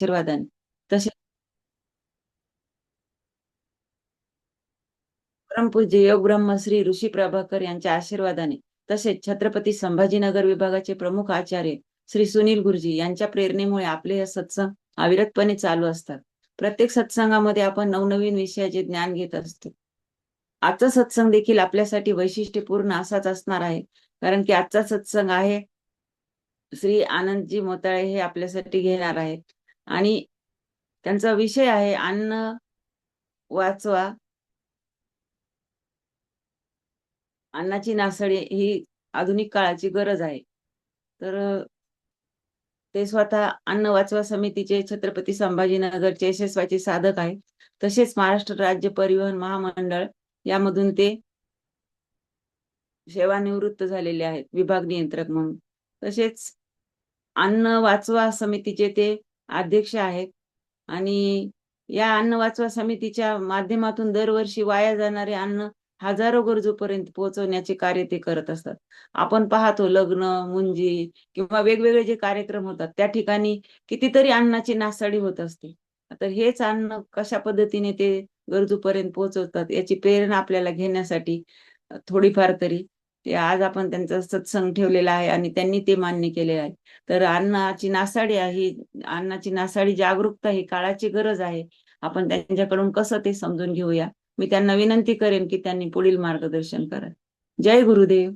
आशीर्वादाने तसे परमपूज्य योग ब्रह्म श्री ऋषी प्रभाकर यांच्या आशीर्वादाने तसेच छत्रपती संभाजीनगर विभागाचे प्रमुख आचार्य श्री सुनील गुरुजी यांच्या प्रेरणेमुळे आपले हे सत्संग अविरतपणे चालू असतात. प्रत्येक सत्संगामध्ये आपण नवनवीन विषयाचे ज्ञान घेत असतो. आजचा सत्संग देखील आपल्यासाठी वैशिष्ट्यपूर्ण असाच असणार आहे, कारण की आजचा सत्संग आहे श्री आनंदजी मोताळे हे आपल्यासाठी घेणार आहेत आणि त्यांचा विषय आहे अन्न वाचवा, अन्नाची नासडी ही आधुनिक काळाची गरज आहे. तर ते स्वतः अन्न वाचवा समितीचे छत्रपती संभाजीनगरचे यशस्वाचे साधक आहेत. तसेच महाराष्ट्र राज्य परिवहन महामंडळ यामधून ते सेवानिवृत्त झालेले आहेत विभाग नियंत्रक म्हणून. तसेच अन्न वाचवा समितीचे ते अध्यक्ष आहेत आणि या अन्न वाचवा समितीच्या माध्यमातून दरवर्षी वाया जाणारे अन्न हजारो गरजूपर्यंत पोहोचवण्याचे कार्य ते करत असतात. आपण पाहतो लग्न, मुंजी किंवा वेगवेगळे जे कार्यक्रम होतात त्या ठिकाणी कितीतरी अन्नाची नासाडी होत असते. तर हेच अन्न कशा पद्धतीने ते गरजूपर्यंत पोहोचवतात याची प्रेरणा आपल्याला घेण्यासाठी थोडीफार तरी ते आज आपण त्यांचा सत्संग ठेवलेला आहे आणि त्यांनी ते मान्य केले आहे. तर अन्नाची नासाडी आहे, अन्नाची नासाडी जागरूकता ही काळाची गरज आहे. आपण त्यांच्याकडून कसं ते समजून घेऊया. मी त्यांना विनंती करेन की त्यांनी पुढील मार्गदर्शन करा. जय गुरुदेव.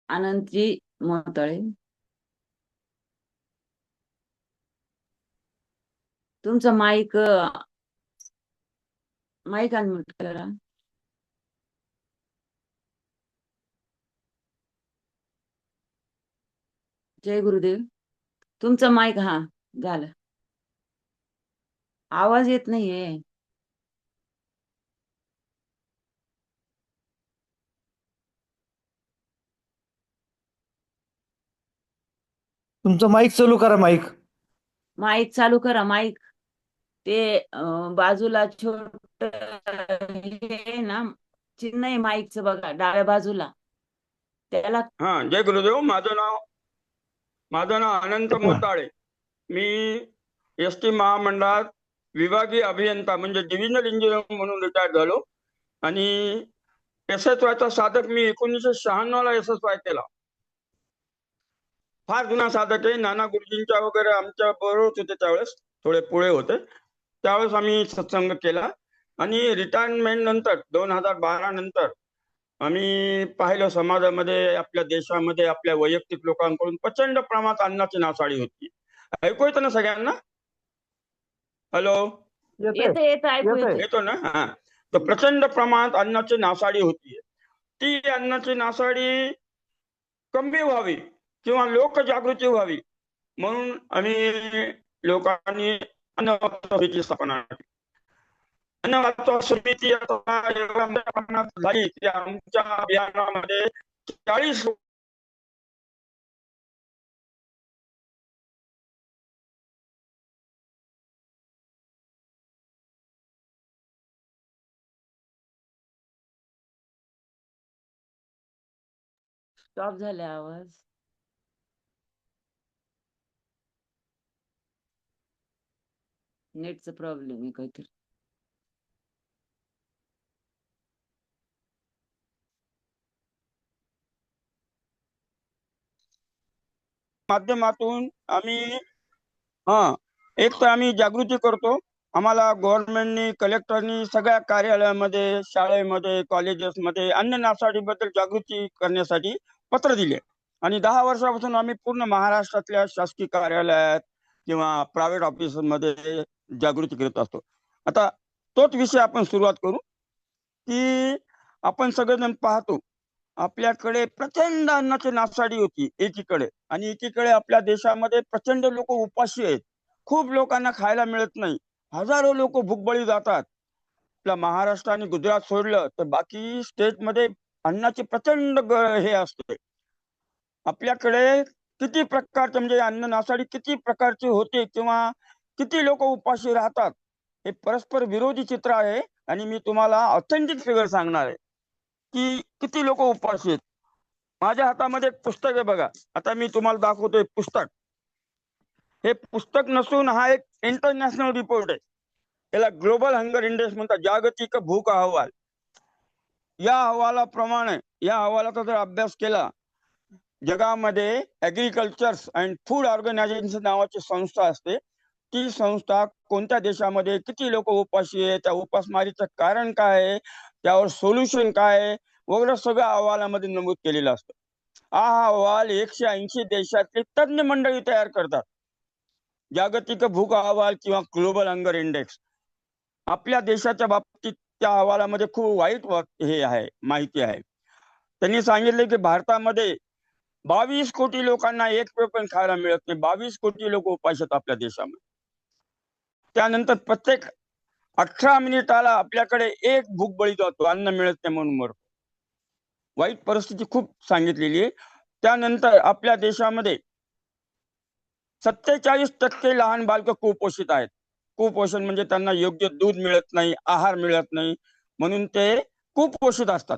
आनंदजी मोताळे, तुमचा माईक अनम्यूट करा. जय गुरुदेव. तुमचा माईक झालं. आवाज येत नाहीये. तुमचं माईक चालू करा. माईक चालू करा. माईक ते बाजूला छोट ना चिन्ह आहे माईकचं बघा डाव्या बाजूला त्याला. जय गुरुदेव. माझं नाव अनंत मोताळे. मी एस टी महामंडळात विभागीय अभियंता म्हणजे डिव्हिजनल इंजिनियर म्हणून रिटायर झालो आणि SSYचा साधक मी 1996 ला SSY केला. फार जुना साधक आहे. नाना गुरुजींच्या वगैरे आमच्या बरोबरच होते त्यावेळेस, थोडे पुढे होते. त्यावेळेस आम्ही सत्संग केला आणि रिटायरमेंट नंतर 2012 नंतर आम्ही पाहिलं समाजामध्ये, आपल्या देशामध्ये, आपल्या वैयक्तिक लोकांकडून प्रचंड प्रमाणात अन्नाची नासाडी होती. ऐकू येतं ना सगळ्यांना? हॅलो, येतो ना? तर प्रचंड प्रमाणात अन्नाची नासाडी होतीये. ती अन्नाची नासाडी कमी व्हावी किंवा लोकजागृती व्हावी म्हणून आम्ही लोकांनी अन्न वाचवा समितीची स्थापना केली. अन्न वाचवा समिती आता झाली की आमच्या अभियानामध्ये 40 स्टॉप झाले आवाज. नेटचा प्रॉब्लेम आहे काहीतरी. माध्यमातून आम्ही एक तर आम्ही जागृती करतो. आम्हाला गव्हर्नमेंटनी, कलेक्टरनी सगळ्या कार्यालयामध्ये, शाळेमध्ये, कॉलेजेसमध्ये अन्न नासाडीबद्दल जागृती करण्यासाठी पत्र दिले आणि 10 वर्षापासून आम्ही पूर्ण महाराष्ट्रातल्या शासकीय कार्यालयात किंवा प्रायव्हेट ऑफिसमध्ये जागृती करत असतो. आता तोच विषय आपण सुरुवात करू की आपण सगळेजण पाहतो आपल्याकडे प्रचंड अन्नाची नासाडी होती एकीकडे, आणि एकीकडे आपल्या देशामध्ये प्रचंड लोक उपाशी आहेत. खूप लोकांना खायला मिळत नाही. हजारो लोक भूकबळी जातात. आपल्या महाराष्ट्र आणि गुजरात सोडलं तर बाकी स्टेटमध्ये अन्नाची प्रचंड हे असते. आपल्याकडे किती प्रकारचे म्हणजे अन्न नासाडी किती प्रकारची होते किंवा किती लोक उपाशी राहतात हे परस्पर विरोधी चित्र आहे. आणि मी तुम्हाला ऑथेंटिक फिगर सांगणार आहे की किती लोक उपाशी आहेत. माझ्या हातामध्ये एक पुस्तक आहे बघा. आता मी तुम्हाला दाखवतोय पुस्तक. हे पुस्तक नसून हा एक इंटरनॅशनल रिपोर्ट आहे. याला ग्लोबल हंगर इंडेक्स म्हणतात, जागतिक भूक अहवाल. या अहवालाप्रमाणे, या अहवालाचा जर अभ्यास केला, जगामध्ये ऍग्रिकल्चर्स अँड फूड ऑर्गनायझेशन नावाची संस्था असते. ती संस्था कोणत्या देशामध्ये किती लोक उपाशी आहे, त्या उपासमारीचं कारण काय आहे, त्यावर सोल्युशन काय आहे वगैरे सगळं अहवालामध्ये नमूद केलेलं असतं. हा अहवाल 180 देशातली तज्ञ मंडळी तयार करतात. जागतिक भूक अहवाल किंवा ग्लोबल हंगर इंडेक्स. आपल्या देशाच्या बाबतीत त्या अहवालामध्ये खूप वाईट हे आहे, माहिती आहे. त्यांनी सांगितले की भारतामध्ये 22 कोटी लोकांना एक वेळ पण खायला मिळत नाही. 22 कोटी लोक उपाशी आहेत आपल्या देशामध्ये. त्यानंतर प्रत्येक 18 मिनिटाला आपल्याकडे एक भूक बळी जातो, अन्न मिळत नाही म्हणून मरतो. वाईट परिस्थिती खूप सांगितलेली आहे. त्यानंतर आपल्या देशामध्ये 47% लहान बालकं कुपोषित आहेत. कुपोषण म्हणजे त्यांना योग्य दूध मिळत नाही, आहार मिळत नाही, म्हणून ते कुपोषित असतात.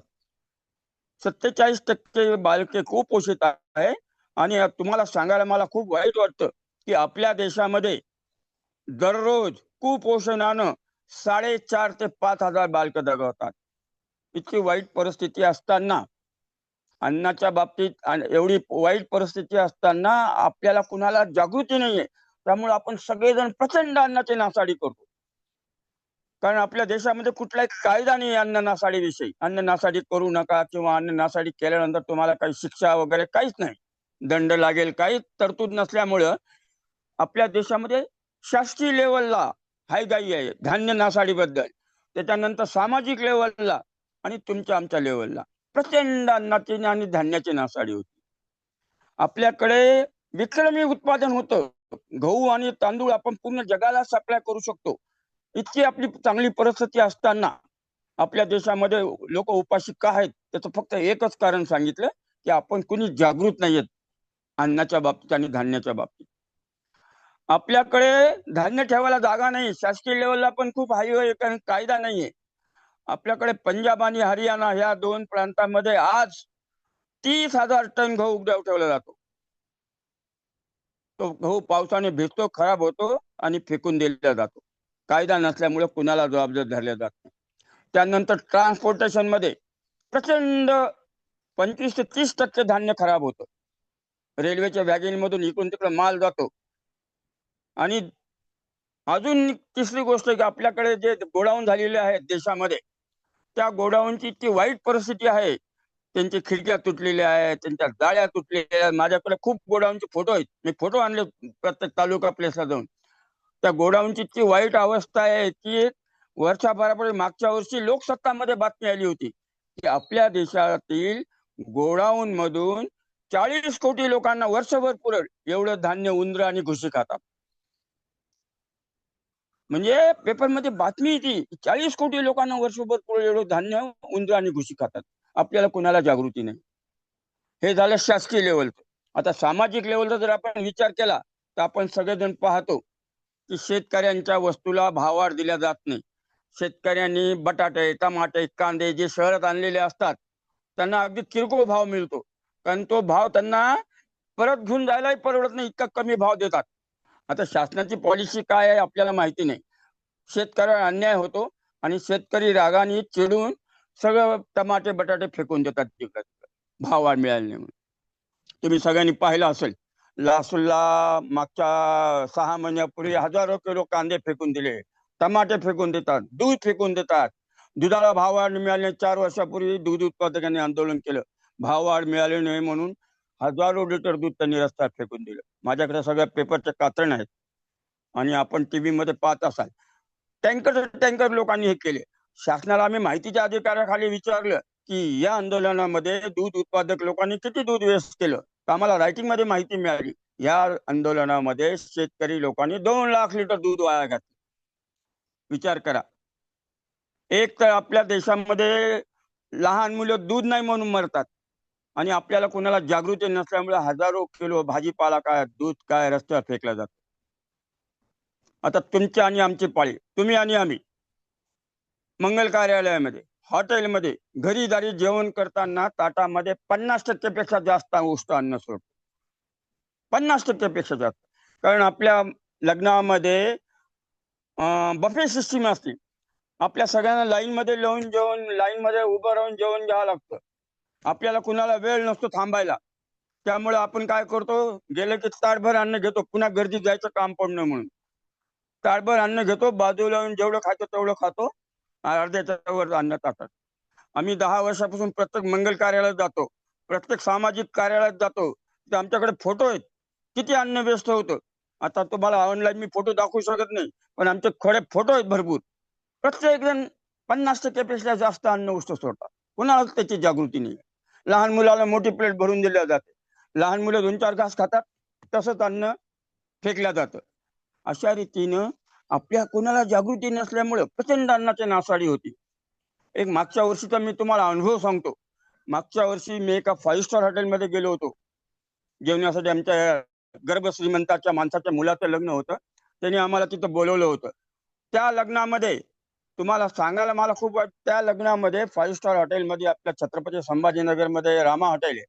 47% बालके कुपोषित आहे. आणि तुम्हाला सांगायला मला खूप वाईट वाटतं की आपल्या देशामध्ये दररोज कुपोषणानं 4,500 ते 5,000 बालकं दगावतात. इतकी वाईट परिस्थिती असताना, अन्नाच्या बाबतीत एवढी वाईट परिस्थिती असताना आपल्याला कुणाला जागृती नाहीये. त्यामुळे आपण सगळेजण प्रचंड अन्नाची नासाडी करतो. कारण आपल्या देशामध्ये कुठलाही कायदा नाही अन्न नासाडीविषयी. अन्न नासाडी करू नका किंवा अन्न नासाडी केल्यानंतर तुम्हाला काही शिक्षा वगैरे काहीच नाही, दंड लागेल, काही तरतूद नसल्यामुळं आपल्या देशामध्ये शासकीय लेवलला हायगाई आहे धान्य नासाडीबद्दल. त्याच्यानंतर सामाजिक लेवलला आणि तुमच्या आमच्या लेवलला प्रचंड अन्नाची आणि धान्याची नासाडी होती. आपल्याकडे विक्रमी उत्पादन होतं. गहू आणि तांदूळ आपण पूर्ण जगाला सप्लाय करू शकतो. इतकी आपली चांगली परिस्थिती असताना आपल्या देशामध्ये लोक उपाशी का आहेत, त्याचं फक्त एकच कारण सांगितलं की आपण कुणी जागृत नाहीयेत अन्नाच्या बाबतीत आणि धान्याच्या बाबतीत. आपल्याकडे धान्य ठेवायला जागा नाही. शासकीय लेवलला पण खूप हायवे कायदा नाहीये. आपल्याकडे पंजाब आणि हरियाणा ह्या 2 प्रांतांमध्ये आज 30,000 टन गहू उघड्यावर ठेवला जातो. तो गहू पावसाने भिजतो, खराब होतो आणि फेकून दिला जातो. कायदा नसल्यामुळे कुणाला जबाबदार धरले जात नाही. त्यानंतर ट्रान्सपोर्टेशन मध्ये प्रचंड 25 ते 30% धान्य खराब होतं. रेल्वेच्या वॅगन मधून इकडून तिकडे माल जातो. आणि अजून तिसरी गोष्ट की आपल्याकडे जे गोडाऊन झालेले आहेत देशामध्ये, त्या गोडाऊनची इतकी वाईट परिस्थिती आहे. त्यांची खिडक्या तुटलेल्या आहेत, त्यांच्या जाळ्या तुटलेल्या आहेत. माझ्याकडे खूप गोडाऊनचे फोटो आहेत. मी फोटो आणले प्रत्येक तालुका प्लेसला जाऊन. त्या गोडाऊनची इतकी वाईट अवस्था आहे की वर्षभरापूर्वी मागच्या वर्षी लोकसत्तामध्ये बातमी आली होती की आपल्या देशातील गोडाऊन मधून 40 कोटी लोकांना वर्षभर पुरेल एवढं धान्य उंदरं आणि घुशी खातात. म्हणजे पेपरमध्ये बातमी येते 40 कोटी लोकांना वर्षभर पुरेल एवढं धान्य उंदरं आणि घुशी खातात. आपल्याला कुणाला जागृती नाही. हे झालं शासकीय लेवलचं. आता सामाजिक लेवलचा जर आपण विचार केला तर आपण सगळेजण पाहतो की शेतकऱ्यांच्या वस्तूला भाववाढ दिल्या जात नाही. शेतकऱ्यांनी बटाटे, टमाटे, कांदे जे शहरात आणलेले असतात त्यांना अगदी किरकोळ भाव मिळतो. कारण तो भाव त्यांना परत घेऊन जायलाही परवडत नाही, इतका कमी भाव देतात. आता शासनाची पॉलिसी काय आहे आपल्याला माहिती नाही. शेतकऱ्यावर अन्याय होतो आणि शेतकरी रागाने चिडून सगळं टमाटे बटाटे फेकून देतात तिकडे, भाववाढ मिळाली नाही म्हणून. तुम्ही सगळ्यांनी पाहिलं असेल, लासूरला मागच्या 6 महिन्यापूर्वी हजारो किलो कांदे फेकून दिले, टमाटे फेकून देतात, दूध फेकून देतात. दुधाला भाववाढ मिळाली. 4 वर्षापूर्वी दूध उत्पादकांनी आंदोलन केलं, भाववाढ मिळाली नाही म्हणून हजारो लिटर दूध त्यांनी रस्त्यात फेकून दिलं. माझ्याकडे सगळ्या पेपरचे कात्रण आहेत आणि आपण टीव्ही मध्ये पाहत असाल. टँकर लोकांनी हे केले. शासनाला आम्ही माहितीच्या अधिकाराखाली विचारलं की या आंदोलनामध्ये दूध उत्पादक लोकांनी किती दूध वेस्ट केलं. आम्हाला रायटिंग मध्ये माहिती मिळाली या आंदोलनामध्ये शेतकरी लोकांनी 2 लाख लिटर दूध वाया घातलं. विचार करा. एक तर आपल्या देशामध्ये लहान मुलं दूध नाही म्हणून मरतात आणि आपल्याला कोणाला जागृती नसल्यामुळे हजारो किलो भाजीपाला काय, दूध काय रस्त्यावर फेकला जातो. आता तुमची आणि आमची पाळी, तुम्ही आणि आम्ही. मंगल कार्यालयामध्ये, हॉटेलमध्ये, घरी दारी जेवण करताना ताटामध्ये 50% पेक्षा जास्त उष्ट अन्न सोडतो. 50% पेक्षा जास्त. कारण आपल्या लग्नामध्ये बफे सिस्टीम असते. आपल्या सगळ्यांना लाईन मध्ये लावून जेवण, लाईन मध्ये उभं राहून जेवण घ्यावं लागतं. आपल्याला कुणाला वेळ नसतो थांबायला. त्यामुळे आपण काय करतो, गेलं की ताटभर अन्न घेतो, पुन्हा गर्दीत जायचं काम पडणं म्हणून. ताटभर अन्न घेतो, बाजूला लावून जेवढं खातो तेवढं खातो, अर्ध्याच्या वर अन्न टाकतात. आम्ही 10 वर्षापासून प्रत्येक मंगल कार्यालयात जातो, प्रत्येक सामाजिक कार्यालयात जातो. तिथे आमच्याकडे फोटो आहेत, किती अन्न व्यस्त होतं. आता तुम्हाला ऑनलाईन मी फोटो दाखवू शकत नाही, पण आमचे खरे फोटो आहेत भरपूर. प्रत्येक जण 50% पेक्षा जास्त अन्न उष्ट सोडतात. कुणालाच त्याची जागृती नाही. लहान मुलाला मोठी प्लेट भरून दिल्या जाते, लहान मुलं 2-4 घास खातात, तसंच अन्न फेकल्या जातं. अशा रीतीनं आपल्या कुणाला जागृती नसल्यामुळे प्रचंड अन्नाची नासाडी होती. एक मागच्या वर्षीचा मी तुम्हाला अनुभव सांगतो. मागच्या वर्षी मी एका 5 स्टार हॉटेलमध्ये गेलो होतो जेवण्यासाठी. आमच्या गर्भ श्रीमंताच्या माणसाच्या मुलाचं लग्न होतं. त्यांनी आम्हाला तिथं बोलवलं होतं. त्या लग्नामध्ये तुम्हाला सांगायला मला खूप वाटतं, त्या लग्नामध्ये 5 स्टार हॉटेलमध्ये आपल्या छत्रपती संभाजीनगरमध्ये रामा हॉटेल आहे,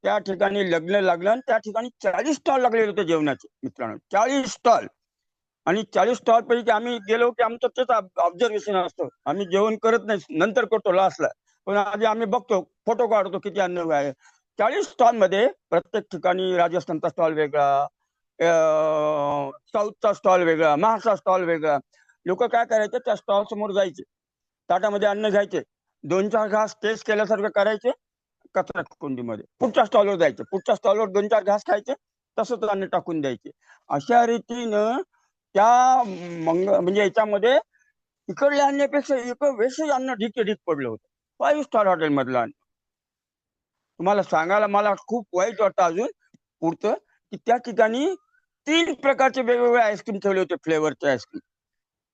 त्या ठिकाणी लग्न लागलं आणि त्या ठिकाणी 40 स्टॉल लागलेले होते जेवणाचे. मित्रांनो, 40 स्टॉल. आणि 40 स्टॉल पैकी आम्ही गेलो की आमचं तेच ऑब्झर्वेशन असतं. आम्ही जेवण करत नाही, नंतर करतो लास्टला, पण आधी आम्ही बघतो, फोटो काढतो किती अन्न आहे. 40 स्टॉल मध्ये प्रत्येक ठिकाणी राजस्थानचा स्टॉल वेगळा, साऊथचा स्टॉल वेगळा, महाराष्ट्र स्टॉल वेगळा. लोक काय करायचे, त्या स्टॉल समोर जायचे, ताटामध्ये अन्न घ्यायचे, 2-4 घास टेस्ट केल्यासारखं करायचे, कचरा कुंडीमध्ये पुढच्या स्टॉलवर जायचे, पुढच्या स्टॉलवर 2-4 घास खायचे, तसंच अन्न टाकून द्यायचे. अशा रीतीनं त्या म्हणजे याच्यामध्ये इकडल्या आणण्यापेक्षा इकडं वेगळं अन्न ढीक ढीक पडलं होतं 5 स्टार हॉटेल मधलं अन्न. तुम्हाला सांगायला मला खूप वाईट वाटतं अजून पुढचं, की त्या ठिकाणी 3 प्रकारचे वेगवेगळे आईस्क्रीम ठेवले होते, फ्लेवरचे आईस्क्रीम.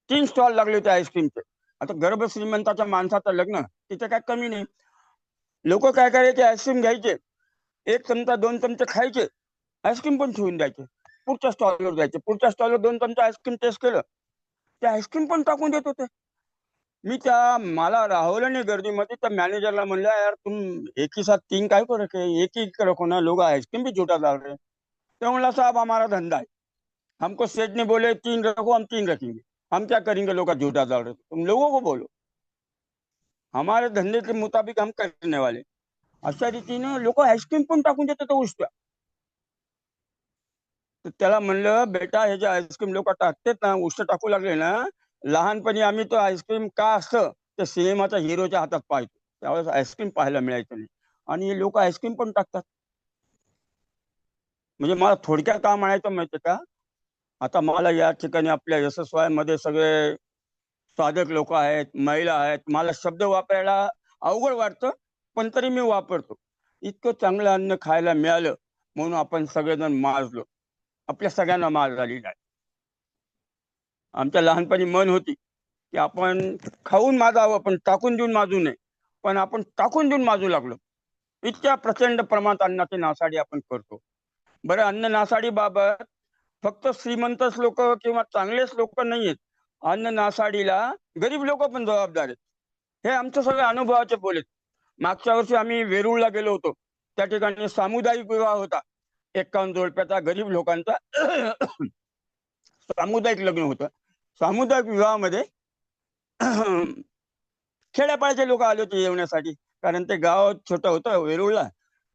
3 स्टॉल लागले होते आईस्क्रीमचे. आता गर्भ श्रीमंताच्या माणसाचं लग्न, तिथे काय कमी नाही. लोक काय करायचे, आईस्क्रीम घ्यायचे, 1 चमचा 2 चमचे खायचे, आईस्क्रीम पण ठेवून द्यायचे, पुढच्या स्टॉलवर जायचे, पुढच्या स्टॉलवर 2 चमचे आईस्क्रीम टेस्ट केलं, ते आईस्क्रीम पण टाकून देत होते. मला राहुल नाही गर्दीमध्ये, त्या मॅनेजरला म्हणलं, यार तुम एक ही साथ 3 काय को रखे, एक ही रखो ना, लोग आइसक्रीम भी झूठा डाल रहे. तो बोला, साहब हमारा धंधा है, हमको सेठ ने बोले 3 रखो, हम 3 रखेंगे, हम क्या करेंगे, लोग झूठा डाल रहे, तुम लोगों को बोलो, हमारे धंधे के मुताबिक हम करने वाले. अशा रीतीनं लोक आईस्क्रीम पण टाकून देतात उष्ट. तर त्याला म्हणलं, बेटा हे जे आईस्क्रीम लोक टाकतात ना, उष्ट टाकू लागले ना, लहानपणी आम्ही तो आईस्क्रीम का असतं ते सिनेमाच्या हिरोच्या हातात पाहतो, त्यावेळेस आईस्क्रीम पाहायला मिळायचं नाही, आणि हे लोक आईस्क्रीम पण टाकतात. म्हणजे मला थोडक्यात काय म्हणायचं माहितीये का, आता मला या ठिकाणी आपल्या यशस्वाय मध्ये सगळे साधक लोक आहेत, महिला आहेत, मला शब्द वापरायला अवघड वाटतं, पण तरी मी वापरतो. इतकं चांगलं अन्न खायला मिळालं म्हणून आपण सगळेजण माजलो. आपल्या सगळ्यांना माज झालेला आहे. आमच्या लहानपणी मन होती की आपण खाऊन माजावं, पण टाकून देऊन माजू नये. पण आपण टाकून देऊन माजू लागलो. इतक्या प्रचंड प्रमाणात अन्नाची नासाडी आपण करतो. बरं, अन्न नासाडी बाबत फक्त श्रीमंतच लोक किंवा चांगलेच लोक नाहीयेत, अन्न नासाडीला गरीब लोक पण जबाबदार आहेत. हे आमचं सगळं अनुभवाचे बोलेत. मागच्या वर्षी आम्ही वेरूळला गेलो होतो, त्या ठिकाणी सामुदायिक विवाह होता, 51 जोडप्याचा गरीब लोकांचा सामुदायिक लग्न होतं. सामुदायिक विवाहामध्ये खेड्यापाड्याचे लोक आले होते जेवण्यासाठी, कारण ते गाव छोटं होतं वेरूळला.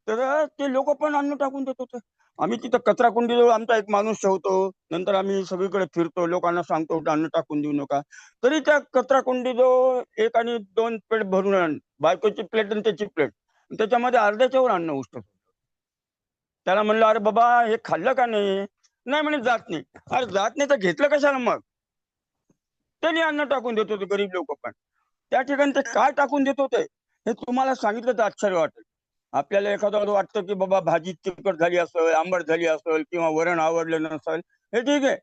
तर ते लोक पण अन्न टाकून देत होते. आम्ही तिथं कचरा कुंडीजवळ आमचा एक माणूस ठेवतो, नंतर आम्ही सगळीकडे फिरतो, लोकांना सांगतो अन्न टाकून देऊ नका. तरी त्या कचरा कुंडीजवळ 1 आणि 2 प्लेट भरून आण, बायकोची प्लेट आणि त्याची प्लेट, त्याच्यामध्ये अर्ध्याच्या वर अन्न उष्ट. त्याला म्हणलं, अरे बाबा हे खाल्लं का नाही? नाही म्हणे, जात नाही. अरे जात नाही तर घेतलं कशाला मग? त्यांनी अन्न टाकून देत होते गरीब लोक पण. त्या ठिकाणी ते काय टाकून देत होते हे तुम्हाला सांगितलं तर आश्चर्य वाटेल. आपल्याला एखादं वाटतं की बाबा भाजी तिखट झाली असेल, आंबट झाली असेल, किंवा वरण आवडलं नसेल, हे ठीक आहे.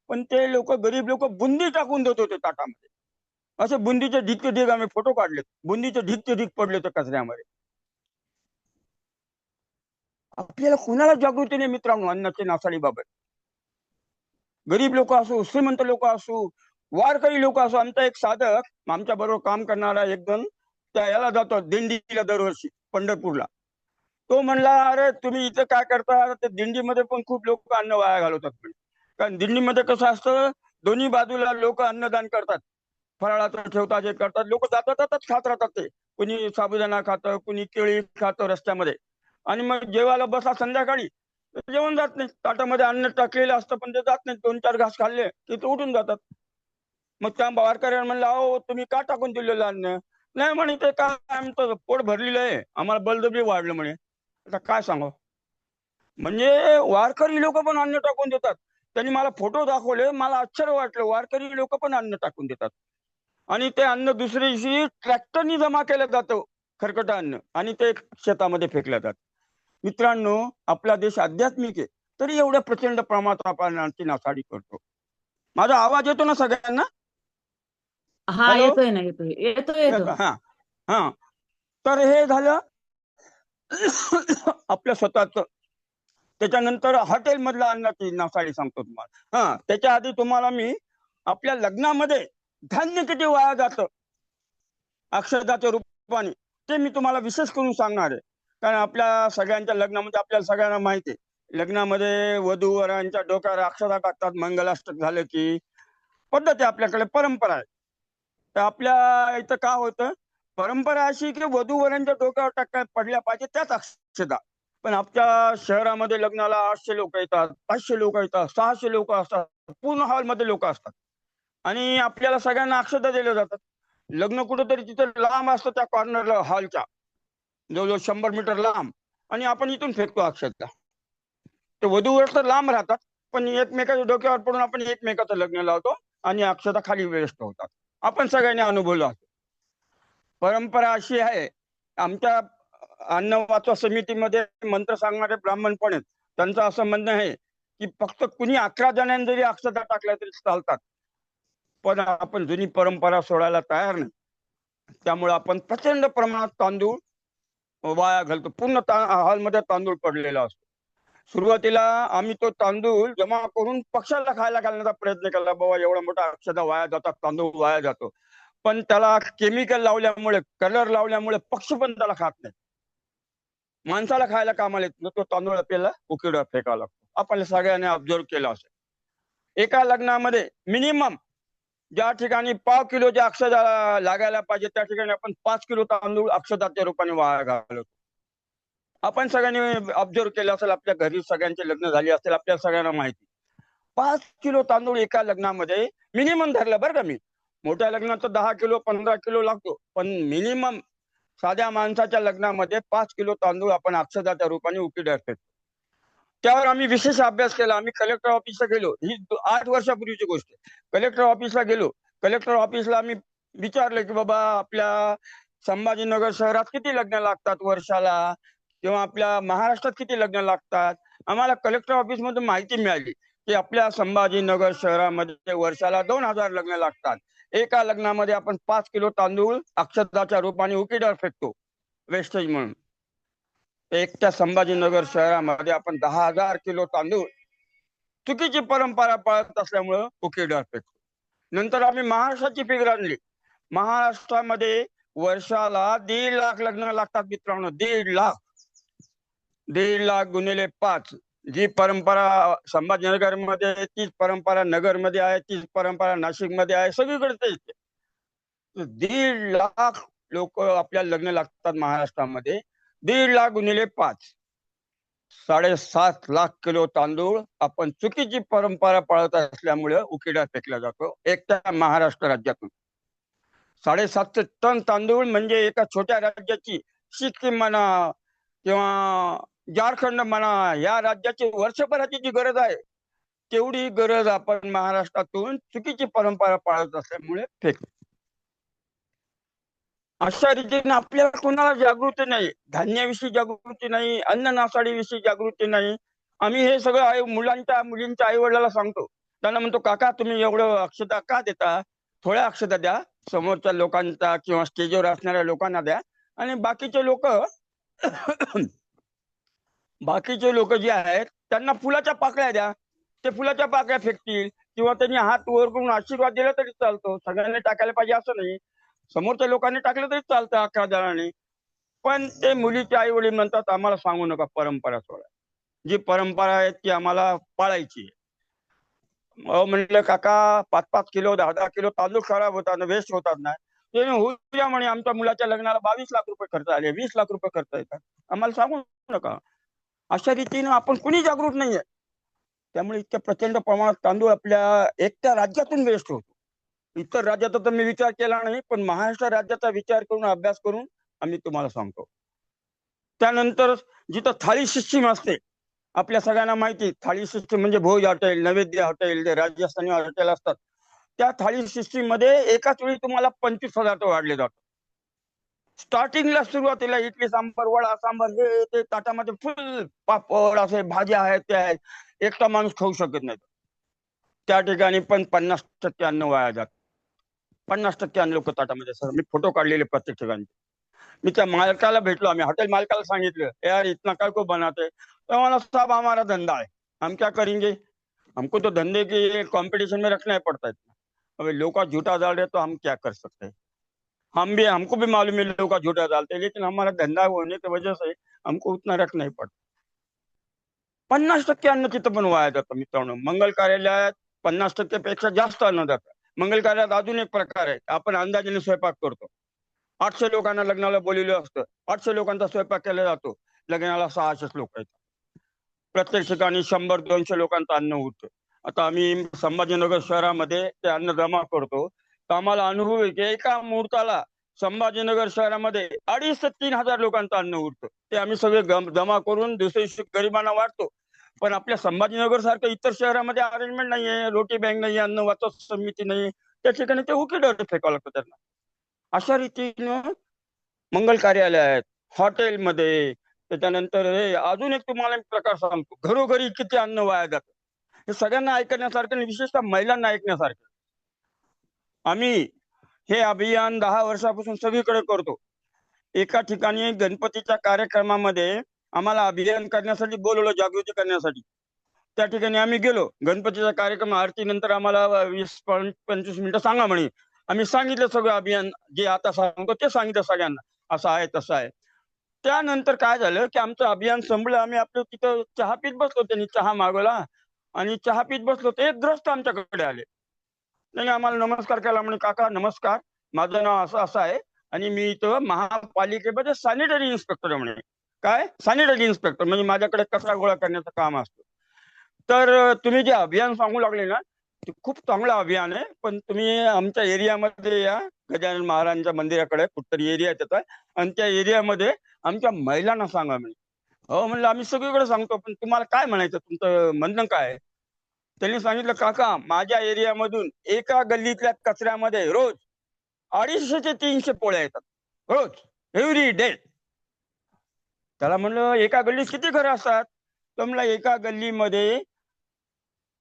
पण ते लोक, गरीब लोक, बुंदी टाकून देत होते ताटामध्ये. असे बुंदीचे ढिगचे ढीग आम्ही फोटो काढलेत, बुंदीचे ढिगचे ढीग पडले होते कचऱ्यामध्ये. आपल्याला कुणाला जागृती नाही मित्रांनो अन्नाची नासाडी बाबत. गरीब लोक असो, श्रीमंत लोक असो, वारकरी लोक असो, आमचा एक साधक आमच्या बरोबर काम करणारा एक जण त्या याला जातो दिंडीला दरवर्षी पंढरपूरला. तो म्हणला, अरे तुम्ही इथं काय करता, ते दिंडीमध्ये पण खूप लोक अन्न वाया घालवतात म्हणे. कारण दिंडीमध्ये कसं असतं, दोन्ही बाजूला लोक अन्नदान करतात, फराळाचं ठेवतात, जे करतात, लोक जातात खात राहतात. ते कुणी साबुदाणा खातं, कुणी केळी खातं रस्त्यामध्ये. आणि मग जेवायला बसा संध्याकाळी, जेवण जात नाही, ताटामध्ये अन्न टाकलेलं असतं पण ते जात नाही. 2-4 घास खाल्ले की ते उठून जातात. मग त्या वारकऱ्यांना म्हणलं, अहो तुम्ही का टाकून दिलेलं अन्न? नाही म्हणे, ते काय आमचं पोट भरलेलं आहे, आम्हाला बळजबरी वाढलं म्हणे. आता काय सांगू, म्हणजे वारकरी लोक पण अन्न टाकून देतात. त्यांनी मला फोटो दाखवले, मला आश्चर्य वाटलं, वारकरी लोक पण अन्न टाकून देतात. आणि ते अन्न दुसऱ्या दिवशी ट्रॅक्टरनी जमा केलं जातं, खरकट अन्न, आणि ते शेतामध्ये फेकलं जातं. मित्रांनो, आपला देश आध्यात्मिक आहे, तरी एवढ्या प्रचंड प्रमाणात आपण अन्नाची नासाडी करतो. माझा आवाज येतो ना सगळ्यांना? हा, हॅलो, येतोय ना, येतोय, येतो. हा हा. तर हे झालं आपलं स्वतःच. त्याच्यानंतर हॉटेल मधल्या अन्नाची नासाडी सांगतो तुम्हाला. त्याच्या आधी तुम्हाला मी आपल्या लग्नामध्ये धान्य किती वाया जातं अक्षदाच्या रूपाने, ते मी तुम्हाला विशेष करून सांगणार आहे. कारण आपल्या सगळ्यांच्या लग्नामध्ये आपल्याला सगळ्यांना माहिती आहे, लग्नामध्ये वधू वरांच्या डोक्यावर अक्षदा टाकतात मंगलाष्टक झालं की. पद्धत आहे आपल्याकडे, परंपरा आहे. तर आपल्या इथं काय होतं, परंपरा अशी की वधू वरांच्या डोक्यावर टाकाय पडल्या पाहिजे त्याच अक्षदा. पण आपल्या शहरामध्ये लग्नाला 800 लोक येतात, 500 लोक येतात, 600 लोक असतात, पूर्ण हॉलमध्ये लोक असतात, आणि आपल्याला सगळ्यांना अक्षदा दिल्या जातात. लग्न कुठेतरी तिथं लांब असतं, त्या कॉर्नरला हॉलच्या जवळजवळ 100 मीटर लांब, आणि आपण इथून फेकतो अक्षदा. ते वधूवर तर लांब राहतात, पण एकमेकाच्या डोक्यावर पडून आपण एकमेकाचं लग्न लावतो आणि अक्षदा खाली वेस्ट होतात. आपण सगळ्यांनी अनुभवलं. परंपरा अशी आहे, आमच्या अन्न वाचवा समितीमध्ये मंत्र सांगणारे ब्राह्मण पण आहेत. त्यांचं असं म्हणणं आहे की फक्त कुणी 11 जणांनी जरी अक्षता टाकल्या तरी चालतात, पण आपण जुनी परंपरा सोडायला तयार नाही. त्यामुळे आपण प्रचंड प्रमाणात तांदूळ वाया घालतो. पूर्ण हॉलमध्ये तांदूळ पडलेला असतो. सुरुवातीला आम्ही तो तांदूळ जमा करून पक्षाला खायला घालण्याचा प्रयत्न केला, बाबा एवढा मोठा अक्षदा वाया जातात, तांदूळ वाया जातो. पण त्याला केमिकल लावल्यामुळे, कलर लावल्यामुळे पक्षी पण त्याला खात नाही. माणसाला खायला कामाला येत तो तांदूळ आपल्याला उकिडा फेकावा लागतो. आपण सगळ्यांनी ऑब्झर्व केलं असेल. एका लग्नामध्ये मिनिमम ज्या ठिकाणी 1/2 किलोच्या अक्षदा लागायला पाहिजे, त्या ठिकाणी आपण 5 किलो तांदूळ अक्षदाच्या रूपाने वाया घालवतो. आपण सगळ्यांनी ऑब्झर्व केलं असेल, आपल्या घरी सगळ्यांचे लग्न झाले असेल, आपल्या सगळ्यांना माहिती. 5 किलो तांदूळ एका लग्नामध्ये मिनिमम धरलं बरं का मी. मोठ्या लग्नात 10 किलो 15 किलो लागतो, पण मिनिमम साध्या माणसाच्या लग्नामध्ये 5 किलो तांदूळ आपण अक्षदाच्या रूपाने उकिड्यात फेकतो. त्यावर आम्ही विशेष अभ्यास केला. आम्ही कलेक्टर ऑफिसला गेलो, ही 8 वर्षापूर्वीची गोष्ट आहे. कलेक्टर ऑफिसला गेलो. कलेक्टर ऑफिसला आम्ही विचारलं की बाबा आपल्या संभाजीनगर शहरात किती लग्न लागतात वर्षाला, किंवा आपल्या महाराष्ट्रात किती लग्न लागतात. आम्हाला कलेक्टर ऑफिस मधून माहिती मिळाली की आपल्या संभाजीनगर शहरामध्ये वर्षाला 2000 लग्न लागतात. एका लग्नामध्ये आपण 5 किलो तांदूळ अक्षदाच्या रूपाने उकिड्यावर फेकतो वेस्टेज म्हणून. एकट्या संभाजीनगर शहरामध्ये आपण 10,000 किलो तांदूळ चुकीची परंपरा पाळत असल्यामुळं उकिड्यावर फेकतो. नंतर आम्ही महाराष्ट्राची फिगर आणली. महाराष्ट्रामध्ये वर्षाला 1.5 लाख लग्न लागतात मित्रांनो, 1.5 लाख. 1.5 लाख गुणिले 5. जी परंपरा संभाजीनगर मध्ये आहे तीच परंपरा नगर मध्ये आहे, तीच परंपरा नाशिक मध्ये आहे, सगळीकडे तेच. 1.5 लाख लोक आपल्याला लग्न लागतात महाराष्ट्रामध्ये. 1.5 लाख गुणिले 5, 7.5 लाख किलो तांदूळ आपण चुकीची परंपरा पाळत असल्यामुळे उकिड्यात फेकला जातो एकट्या महाराष्ट्र राज्यातून. 750 टन तांदूळ म्हणजे एका छोट्या राज्याची, सिक्कीम म्हणा किंवा झारखंड म्हणा, या राज्याची वर्षभराची जी गरज आहे तेवढी गरज आपण महाराष्ट्रातून चुकीची परंपरा पाळत असल्यामुळे फेकतो. अशा रीतीने आपल्याला कोणाला जागृती नाही, धान्याविषयी जागृती नाही, अन्न नासाडीविषयी जागृती नाही. आम्ही हे सगळं मुलींच्या आई वडिलांना सांगतो. त्यांना म्हणतो, काका तुम्ही एवढं अक्षता का देता, थोड्या अक्षता द्या, समोरच्या लोकांचा किंवा स्टेजवर असणाऱ्या लोकांना द्या, आणि बाकीचे लोक बाकीचे लोक जे आहेत त्यांना फुलाच्या पाकळ्या द्या, ते फुलाच्या पाकळ्या फेकतील. किंवा त्यांनी हात वर करून आशीर्वाद दिला तरी चालतो. सगळ्यांनी टाकायला पाहिजे असं नाही. समोरच्या लोकांनी टाकलं तरी चालतं अख्ख्या जणांनी. पण ते मुलीचे आई वडील म्हणतात आम्हाला सांगू नका, परंपरा सोडा. जी परंपरा आहे ती आम्हाला पाळायची आहे. म्हणलं काका 5-5 किलो 10-10 किलो तांदूळ खराब होतात ना, वेस्ट होतात ना. ते होऊ द्या म्हणे, आमच्या मुलाच्या लग्नाला 22 लाख रुपये खर्च आले, 20 लाख रुपये खर्च येतात, आम्हाला सांगू नका. अशा रीतीनं आपण कुणी जागृत नाहीये. त्यामुळे इतक्या प्रचंड प्रमाणात तांदूळ आपल्या एकट्या राज्यातून वेस्ट होतो. इतर राज्याचा तर मी विचार केला नाही, पण महाराष्ट्र राज्याचा विचार करून अभ्यास करून आम्ही तुम्हाला सांगतो. त्यानंतर जिथं थाळी सिस्टीम असते, आपल्या सगळ्यांना माहिती, थाळी सिस्टीम म्हणजे भोज हॉटेल, नैवेद्य हॉटेल, जे राजस्थानी हॉटेल असतात, त्या थाळी सिस्टीम मध्ये एकाच वेळी तुम्हाला 25 पदार्थ वाढले जातात. स्टार्टिंगला सुरुवातीला इडली सांबार, वडा सांबार, हे ते ताटामध्ये फुल पापड असे भाज्या आहेत, त्या आहेत, एकटा माणूस खाऊ शकत नाही. त्या ठिकाणी पण 50% अन्न वाया जात. 50% अन्न लोक ताटामध्ये. सर मी फोटो काढलेले प्रत्येक ठिकाणी. मी त्या मालकाला भेटलो, आम्ही हॉटेल मालकाला सांगितलं, यार इतना काय को बनाते. तो मला, साहब हमारा धंधा है, हम क्या करेंगे, हमको तो धंधे के कंपटीशन में रखना ही पड़ता है. अबे लोग का झूठा डाल रहे तो हम क्या कर सकते हैं. हमको भी मालूम है लोग का झूठा डालते हैं, लेकिन हमारा धंधा होने की वजह से हमको उतना रखना ही पड़ता. 50% अन्न तिथं पण वाया जातं मित्रांनो. मंगल कार्यालयात 50% पेक्षा जास्त अन्न जातं. मंगल कार्यालयात अजून एक प्रकार आहे, आपण अंदाजाने स्वयंपाक करतो. 800 लोकांना लग्नाला बोलवलं असतं, 800 लोकांचा स्वयंपाक केला जातो, लग्नाला 600 लोक आहेत. प्रत्येक ठिकाणी 100-200 लोकांचं अन्न उरतं. आता आम्ही संभाजीनगर शहरामध्ये ते अन्न जमा करतो, तर आम्हाला अनुभव आहे की एका मुहूर्ताला संभाजीनगर शहरामध्ये 2,500 ते 3,000 लोकांचं अन्न उरतं. ते आम्ही सगळे जमा करून दुसऱ्या दिवशी गरिबांना वाटतो. पण आपल्या संभाजीनगर सारखं इतर शहरामध्ये अरेंजमेंट नाहीये, रोटी बँक नाही, अन्न वाचव समिती नाही, त्या ठिकाणी ते उकिरडे फेकावं लागतं त्यांना. अशा रीतीनं मंगल कार्यालय आहेत, हॉटेलमध्ये. त्याच्यानंतर हे अजून एक तुम्हाला एक प्रकार सांगतो, घरोघरी किती अन्न वाया जातं. हे सगळ्यांना ऐकण्यासारखं आणि विशेषतः महिलांना ऐकण्यासारखं. आम्ही हे अभियान 10 वर्षापासून सगळीकडे करतो. एका ठिकाणी गणपतीच्या कार्यक्रमामध्ये आम्हाला अभियान करण्यासाठी बोलवलं, जागृती करण्यासाठी. त्या ठिकाणी आम्ही गेलो. गणपतीचा कार्यक्रम आरती नंतर आम्हाला 20-25 मिनिटं सांगा म्हणे. आम्ही सांगितलं सगळं अभियान, जे आता सांगतो ते सांगितलं सगळ्यांना, असं आहे तसं आहे. त्यानंतर काय झालं की आमचं अभियान संपलं, आम्ही आपलं तिथं चहा पीत बसलो, त्यांनी चहा मागवला आणि चहा पीत बसलो, ते एक ग्रस्त आमच्याकडे आले. त्यांनी आम्हाला नमस्कार केला, म्हणे काका नमस्कार, माझं नाव असं असं आहे आणि मी इथं महापालिकेमध्ये सॅनिटरी इन्स्पेक्टर आहे म्हणे. काय सॅनिटरी इन्स्पेक्टर म्हणजे माझ्याकडे कचरा गोळा करण्याचं काम असतं. तर तुम्ही जे अभियान सांगू लागले ना, ते खूप चांगलं अभियान आहे, पण तुम्ही आमच्या एरियामध्ये या, गजानन महाराजांच्या मंदिराकडे कुठतरी एरिया त्याचा, आणि त्या एरियामध्ये आमच्या महिलांना सांगा म्हणे. हो म्हणलं आम्ही सगळीकडे सांगतो, पण तुम्हाला काय म्हणायचं, तुमचं म्हणणं काय आहे. त्यांनी सांगितलं काका माझ्या एरियामधून एका गल्लीतल्या कचऱ्यामध्ये रोज 250 ते 300 पोळ्या येतात, रोज, एव्हरी डे. त्याला म्हणलं एका गल्लीत किती घरं असतात. तर म्हणलं एका गल्लीमध्ये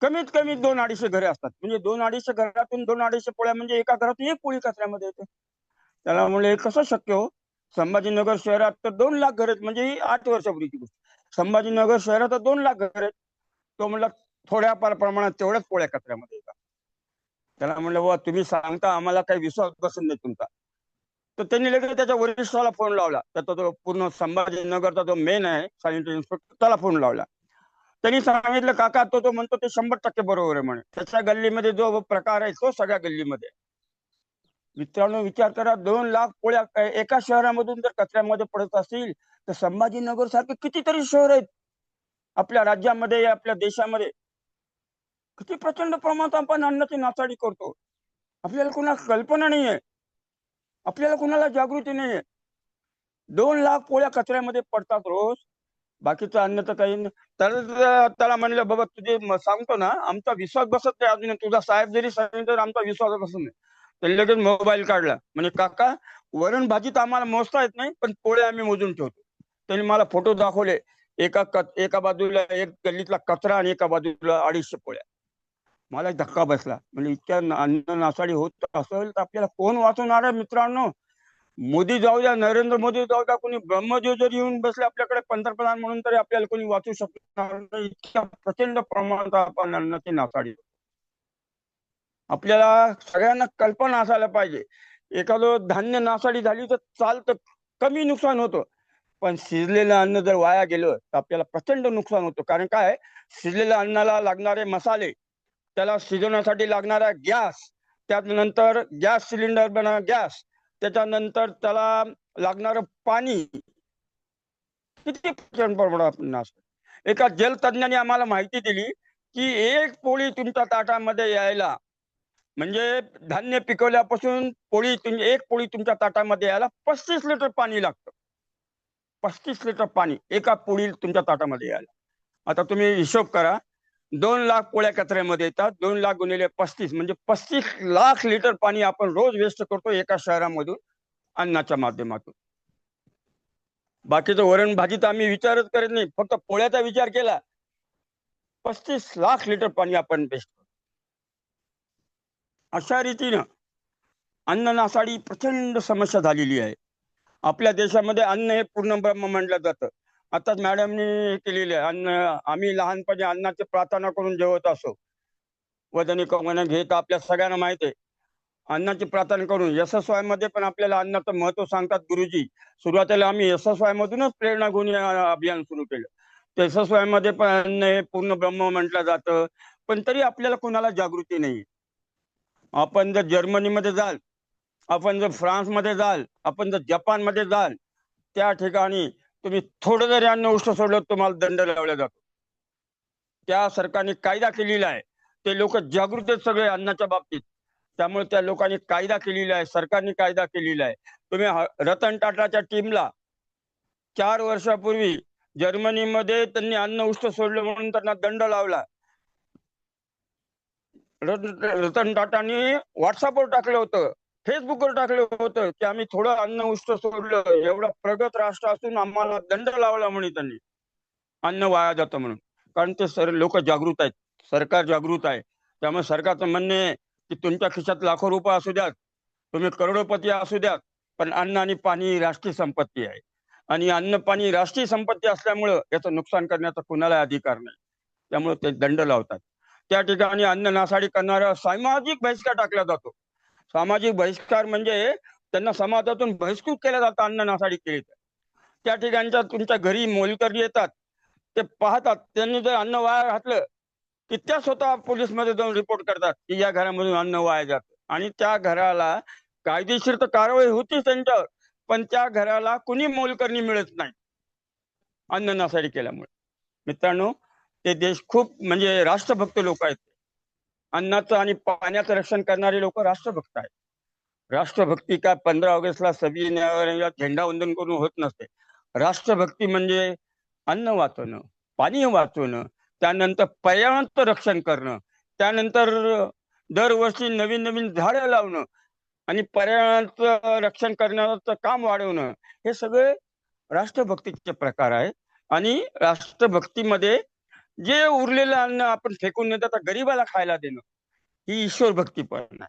कमीत कमी 200-250 घरे असतात, म्हणजे 200-250 घरातून 200-250 पोळ्या म्हणजे एका घरातून एक पोळी कचऱ्यामध्ये येते. त्याला म्हणलं हे कसं शक्य हो. संभाजीनगर शहरात तर 2 लाख घर आहेत, म्हणजे ही 8 वर्षापूर्वीची गोष्ट. संभाजीनगर शहरात 2 लाख घर आहेत. तो म्हणला थोड्याफार प्रमाणात तेवढ्याच पोळ्या कचऱ्यामध्ये येतात. त्याला म्हणलं बाबा तुम्ही सांगता आम्हाला काही विश्वास बसत नाही तुमचा. तर त्यांनी लगेच त्याच्या वरिष्ठाला फोन लावला, त्याचा तो पूर्ण संभाजीनगरचा जो मेन आहे सॅनिटरी इन्स्पेक्टर, त्याला फोन लावला. त्यांनी सांगितलं काका तो म्हणतो ते 100% बरोबर आहे म्हणे. त्याच्या गल्लीमध्ये जो प्रकार आहे तो सगळ्या गल्लीमध्ये. मित्रांनो विचार करा, 2 लाख पोळ्या एका शहरामधून जर कचऱ्यामध्ये पडत असतील, तर संभाजीनगर सारखे कितीतरी शहर आहेत आपल्या राज्यामध्ये, आपल्या देशामध्ये. किती प्रचंड प्रमाणात आपण अन्नाची नासाडी करतो. आपल्याला कुणाला कल्पना नाहीये, आपल्याला कुणाला जागृती नाहीये. 2 लाख पोळ्या कचऱ्यामध्ये पडतात रोज, बाकीचं अन्न तर काही नाही. त्याला म्हणलं बाबा तुझे सांगतो ना, आमचा विश्वास बसत नाही अजून, तुझा साहेब जरी सांगितलं तर आमचा विश्वास बसत नाही. त्यांनी लगेच मोबाईल काढला, म्हणजे काका वरण भाजी तर आम्हाला मोजता येत नाही, पण पोळ्या आम्ही मोजून ठेवतो. त्यांनी मला फोटो दाखवले, एका बाजूला एक गल्लीतला कचरा आणि एका बाजूला 250 पोळ्या. मला धक्का बसला, म्हणजे इतक्या अन्न नासाडी होत असेल तर आपल्याला कोण वाचवणार आहे मित्रांनो. मोदी जाऊ द्या, नरेंद्र मोदी जाऊ द्या, कोणी ब्रह्मदेव जरी येऊन बसले आपल्याकडे पंतप्रधान म्हणून, तरी आपल्याला कोणी वाचू शकणार नाही. इतक्या प्रचंड प्रमाणात आपण अन्नाची नासाडी. आपल्याला सगळ्यांना कल्पना असायला पाहिजे. एखादं धान्य नासाडी झाली तर चालतं, कमी नुकसान होतं, पण शिजलेलं अन्न जर वाया गेलं तर आपल्याला प्रचंड नुकसान होतं. कारण काय, शिजलेल्या अन्नाला लागणारे मसाले, त्याला शिजवण्यासाठी लागणारा गॅस, त्यानंतर गॅस सिलेंडर बनवा गॅस, त्याच्यानंतर त्याला लागणारं पाणी, किती प्रचंड प्रमाणात नाश. एका जलतज्ञाने आम्हाला माहिती दिली की एक पोळी तुमच्या ताटामध्ये यायला, म्हणजे धान्य पिकवल्यापासून एक पोळी तुमच्या ताटामध्ये यायला 35 लिटर पाणी लागतं. 35 लिटर पाणी एका पोळी तुमच्या ताटामध्ये यायला. आता तुम्ही हिशोब करा, 2 लाख पोळ्या कचऱ्यामध्ये येतात, 2 लाख गुणिले 35 म्हणजे 35 लाख लिटर पाणी आपण रोज वेस्ट करतो एका शहरामधून अन्नाच्या माध्यमातून. बाकीचं वरण भाजी तर आम्ही विचारच करत नाही, फक्त पोळ्याचा विचार केला 35 लाख लिटर पाणी आपण वेस्ट करतो. अशा रीतीनं अन्न नासाडी प्रचंड समस्या झालेली आहे. आपल्या देशामध्ये अन्न हे पूर्ण ब्रह्म म्हटलं जातं. आताच मॅडमनी हे केलेलं आहे, अन्न आम्ही लहानपणी अन्नाची प्रार्थना करून जेवत असो, वदनी कवनं घेत आपल्या सगळ्यांना माहिती आहे. अन्नाची प्रार्थना करून SSY मध्ये पण आपल्याला अन्नाचं महत्व सांगतात गुरुजी. सुरुवातीला आम्ही SSY मधूनच प्रेरणा घेऊन हे अभियान सुरू केलं. तर SSY मध्ये पण अन्न हे पूर्ण ब्रह्म म्हटलं जातं, पण तरी आपल्याला कोणाला जागृती नाही. आपण जर जर्मनीमध्ये जाल, आपण जर फ्रान्समध्ये जाल, आपण जर जपानमध्ये जाल, त्या ठिकाणी तुम्ही थोडं जरी अन्न उष्ट सोडलं तुम्हाला दंड लावला जातो. त्या सरकारने कायदा केलेला आहे. ते लोक जागृत आहेत सगळे अन्नाच्या बाबतीत, त्यामुळे त्या लोकांनी कायदा केलेला आहे, सरकारने कायदा केलेला आहे. तुम्ही रतन टाटाच्या टीमला 4 वर्षापूर्वी जर्मनीमध्ये त्यांनी अन्न उष्ट सोडलं म्हणून त्यांना दंड लावला. रतन टाटानी व्हॉट्सअपवर टाकलं होतं, फेसबुकवर टाकलं होतं की आम्ही थोडं अन्न उष्ट सोडलं, एवढं प्रगत राष्ट्र असून आम्हाला दंड लावला म्हणे त्यांनी, अन्न वाया जातं म्हणून. कारण ते लोक जागृत आहेत, सरकार जागृत आहे. त्यामुळे सरकारचं म्हणणे आहे की तुमच्या खिशात लाखो रुपये असू द्यात, तुम्ही करोडोपती असू द्यात, पण अन्न आणि पाणी राष्ट्रीय संपत्ती आहे. आणि अन्न पाणी राष्ट्रीय संपत्ती असल्यामुळं याचं नुकसान करण्याचा कुणाला अधिकार नाही. त्यामुळे ते दंड लावतात. त्या ठिकाणी अन्न नासाडी करणारा सामाजिक बहिष्कार टाकला जातो. सामाजिक बहिष्कार म्हणजे त्यांना समाजातून बहिष्कृत केलं जातं अन्न नासाडी केली तर. त्या ठिकाणच्या तुमच्या घरी मोलकरी येतात, ते पाहतात, त्यांनी जर अन्न वाया घातलं की त्या स्वतः पोलीस मध्ये जाऊन रिपोर्ट करतात की या घरामधून अन्न वाया जातं, आणि त्या घराला कायदेशीर तर कारवाई होतीच त्यांच्यावर, पण त्या घराला कुणी मोलकरणी मिळत नाही अन्न नासाडी केल्यामुळे. मित्रांनो, ते देश खूप म्हणजे राष्ट्रभक्त लोक आहेत. अन्नाचं आणि पाण्याचं रक्षण करणारे लोक राष्ट्रभक्त आहेत. राष्ट्रभक्ती काय 15 ऑगस्टला 26 जानेवारीला झेंडावंदन करून होत नसते. राष्ट्रभक्ती म्हणजे अन्न वाचवणं, पाणी वाचवणं, त्यानंतर पर्यावरणाचं रक्षण करणं, त्यानंतर दरवर्षी नवीन नवीन झाडं लावणं आणि पर्यावरणाचं रक्षण करण्याचं काम वाढवणं, हे सगळे राष्ट्रभक्तीचे प्रकार आहे. आणि राष्ट्रभक्तीमध्ये जे उरलेलं अन्न आपण फेकून न देता गरीबाला खायला देणं, ही ईश्वर भक्ती पण आहे.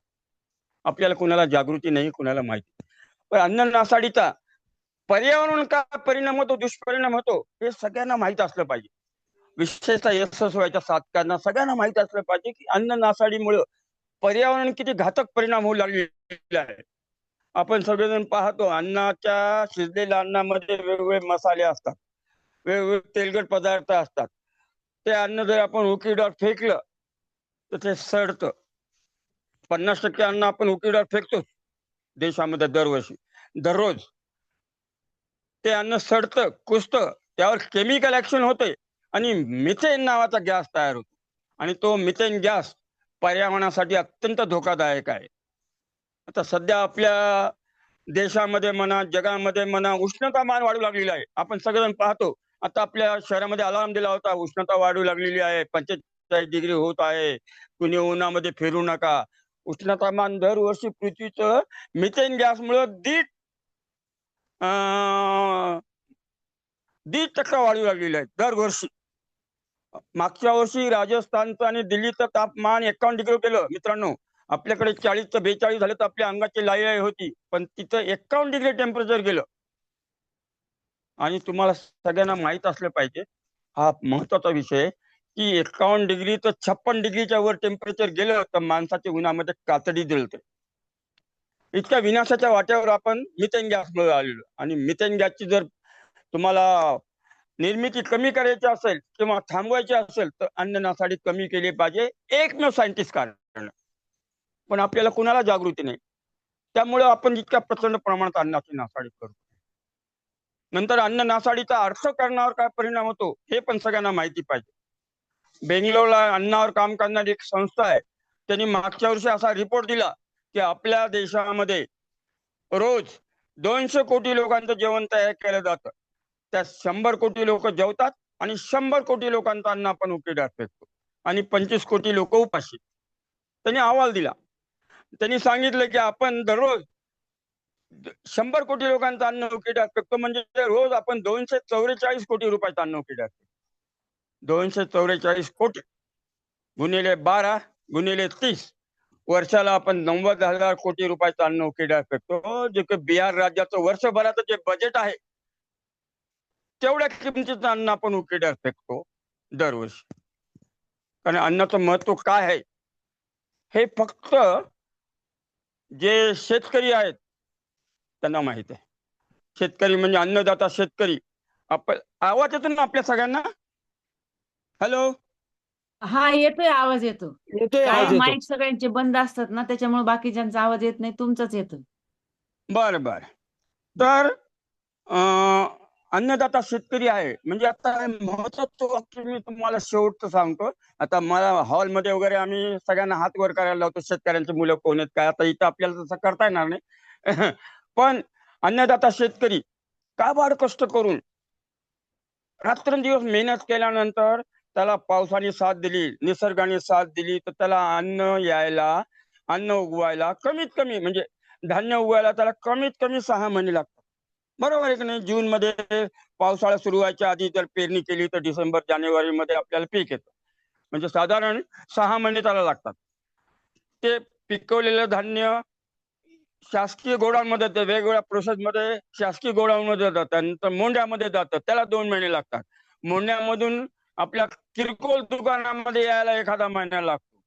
आपल्याला कुणाला जागृती नाही, कुणाला माहिती. पण अन्न नासाडीचा पर्यावरण काय परिणाम होतो, दुष्परिणाम होतो, हे सगळ्यांना माहित असलं पाहिजे. विशेषतः SSYच्या साधकांना सगळ्यांना माहित असलं पाहिजे की अन्न नासाडीमुळे पर्यावरण किती घातक परिणाम होऊ लागलेला आहे. आपण सगळेजण पाहतो, अन्नाच्या शिजलेल्या अन्नामध्ये वेगवेगळे मसाले असतात, वेगवेगळे तेलकट पदार्थ असतात. ते अन्न जर आपण उकिरड्यावर फेकलं तर ते सडतं. 50% अन्न आपण उकिरड्यावर फेकतो देशामध्ये दरवर्षी, दररोज. ते अन्न सडतं, कुजतं, त्यावर केमिकल ऍक्शन होते आणि मिथेन नावाचा गॅस तयार होतो. आणि तो मिथेन गॅस पर्यावरणासाठी अत्यंत धोकादायक आहे. आता सध्या आपल्या देशामध्ये म्हणा, जगामध्ये म्हणा, उष्णतामान वाढू लागलेलं आहे. आपण सगळेजण पाहतो, आता आपल्या शहरामध्ये अलार्म दिला होता, उष्णता वाढू लागलेली आहे, 45 डिग्री होत आहे, कुणी उन्हामध्ये फिरू नका. उष्णतामान दरवर्षी पृथ्वीचं मिथेन गॅसमुळे 1.5% वाढू लागलेलं आहे दरवर्षी. मागच्या वर्षी राजस्थानचं आणि दिल्लीचं तापमान 51 डिग्री गेलं मित्रांनो. आपल्याकडे 40 ते 42 झालं तर आपल्या अंगाची लाई होती, पण तिथं 51 डिग्री टेम्परेचर गेलं. आणि तुम्हाला सगळ्यांना माहित असलं पाहिजे, हा महत्वाचा विषय, की 51 डिग्री तर 56 डिग्रीच्या वर टेम्परेचर गेलं तर माणसाच्या उन्हामध्ये कातडी जळते. इतक्या विनाशाच्या वाट्यावर आपण मिथेन गॅसमुळे आलेलो. आणि मिथेन गॅसची जर तुम्हाला निर्मिती कमी करायची असेल किंवा थांबवायची असेल तर अन्न नासाडी कमी केली पाहिजे, एकमेव सायंटिस्ट कारण. पण आपल्याला कुणाला जागृती नाही, त्यामुळे आपण इतक्या प्रचंड प्रमाणात अन्नाची नासाडी करतो. नंतर अन्न नासाडीचा अर्थकारणावर काय परिणाम होतो हे पण सगळ्यांना माहिती पाहिजे. बेंगलोरला अन्नावर काम करणारी एक संस्था आहे, त्यांनी मागच्या वर्षी असा रिपोर्ट दिला की आपल्या देशामध्ये रोज 200 कोटी लोकांचं जेवण तयार केलं जातं. त्यात 100 कोटी लोक जेवतात आणि 100 कोटी लोकांचं अन्न आपण उकिरड्यात फेकतो आणि 25 कोटी लोक उपाशी. त्यांनी अहवाल दिला. त्यांनी सांगितलं की आपण दररोज 100 कोटी लोकांचं अन्न उकिरड्यात फेकतो, म्हणजे रोज आपण 244 कोटी रुपयाचं अन्न उकिरड्यात फेकतो. 244 कोटी गुणिले 12 गुणिले 30, वर्षाला आपण 90,000 कोटी रुपयाचं अन्न उकिरड्यात फेकतो. जे की बिहार राज्याचं वर्षभराचं जे बजेट आहे तेवढ्या किमतीचं अन्न आपण उकिरड्यात फेकतो दरवर्षी. कारण अन्नाचं महत्व काय आहे हे फक्त जे शेतकरी आहेत त्यांना माहित आहे. शेतकरी म्हणजे अन्नदाता शेतकरी. आपण आवाज येतो ना आपल्या सगळ्यांना? हॅलो, हा, येतोय, आवाज येतो. येतोय, काय आवाज येतो. माईक सगळ्यांचे बंद असतात ना, त्याच्यामुळे बाकीच्यांचा आवाज येत नाही, तुमचाच येतो. बर बर. तर अन्नदाता शेतकरी आहे म्हणजे आता महत्वाचं वाक्य मी तुम्हाला शेवटचं सांगतो. आता मला हॉलमध्ये वगैरे आम्ही सगळ्यांना हात वर करायला लावतो, शेतकऱ्यांची मुलं कोण आहेत काय. आता इथं आपल्याला तसं करता येणार नाही. पण अन्नदाता शेतकरी काबाड कष्ट करून रात्रंदिवस मेहनत केल्यानंतर त्याला पावसाने साथ दिली, निसर्गाने साथ दिली, तर त्याला अन्न उगवायला कमीत कमी म्हणजे धान्य उगवायला त्याला कमीत कमी 6 महिने लागतात. बरोबर आहे की नाही? जून मध्ये पावसाळा सुरू व्हायच्या आधी जर पेरणी केली तर डिसेंबर जानेवारी मध्ये आपल्याला पीक येतं. म्हणजे साधारण 6 महिने त्याला लागतात. ते पिकवलेलं धान्य शासकीय गोडाऊनमध्ये जातं, वेगवेगळ्या प्रोसेसमध्ये शासकीय गोडाऊनमध्ये जातं, नंतर मोंढ्यामध्ये जातं, त्याला 2 महिने लागतात. मोंढ्यामधून आपल्या किरकोळ दुकानामध्ये यायला एखादा महिना लागतो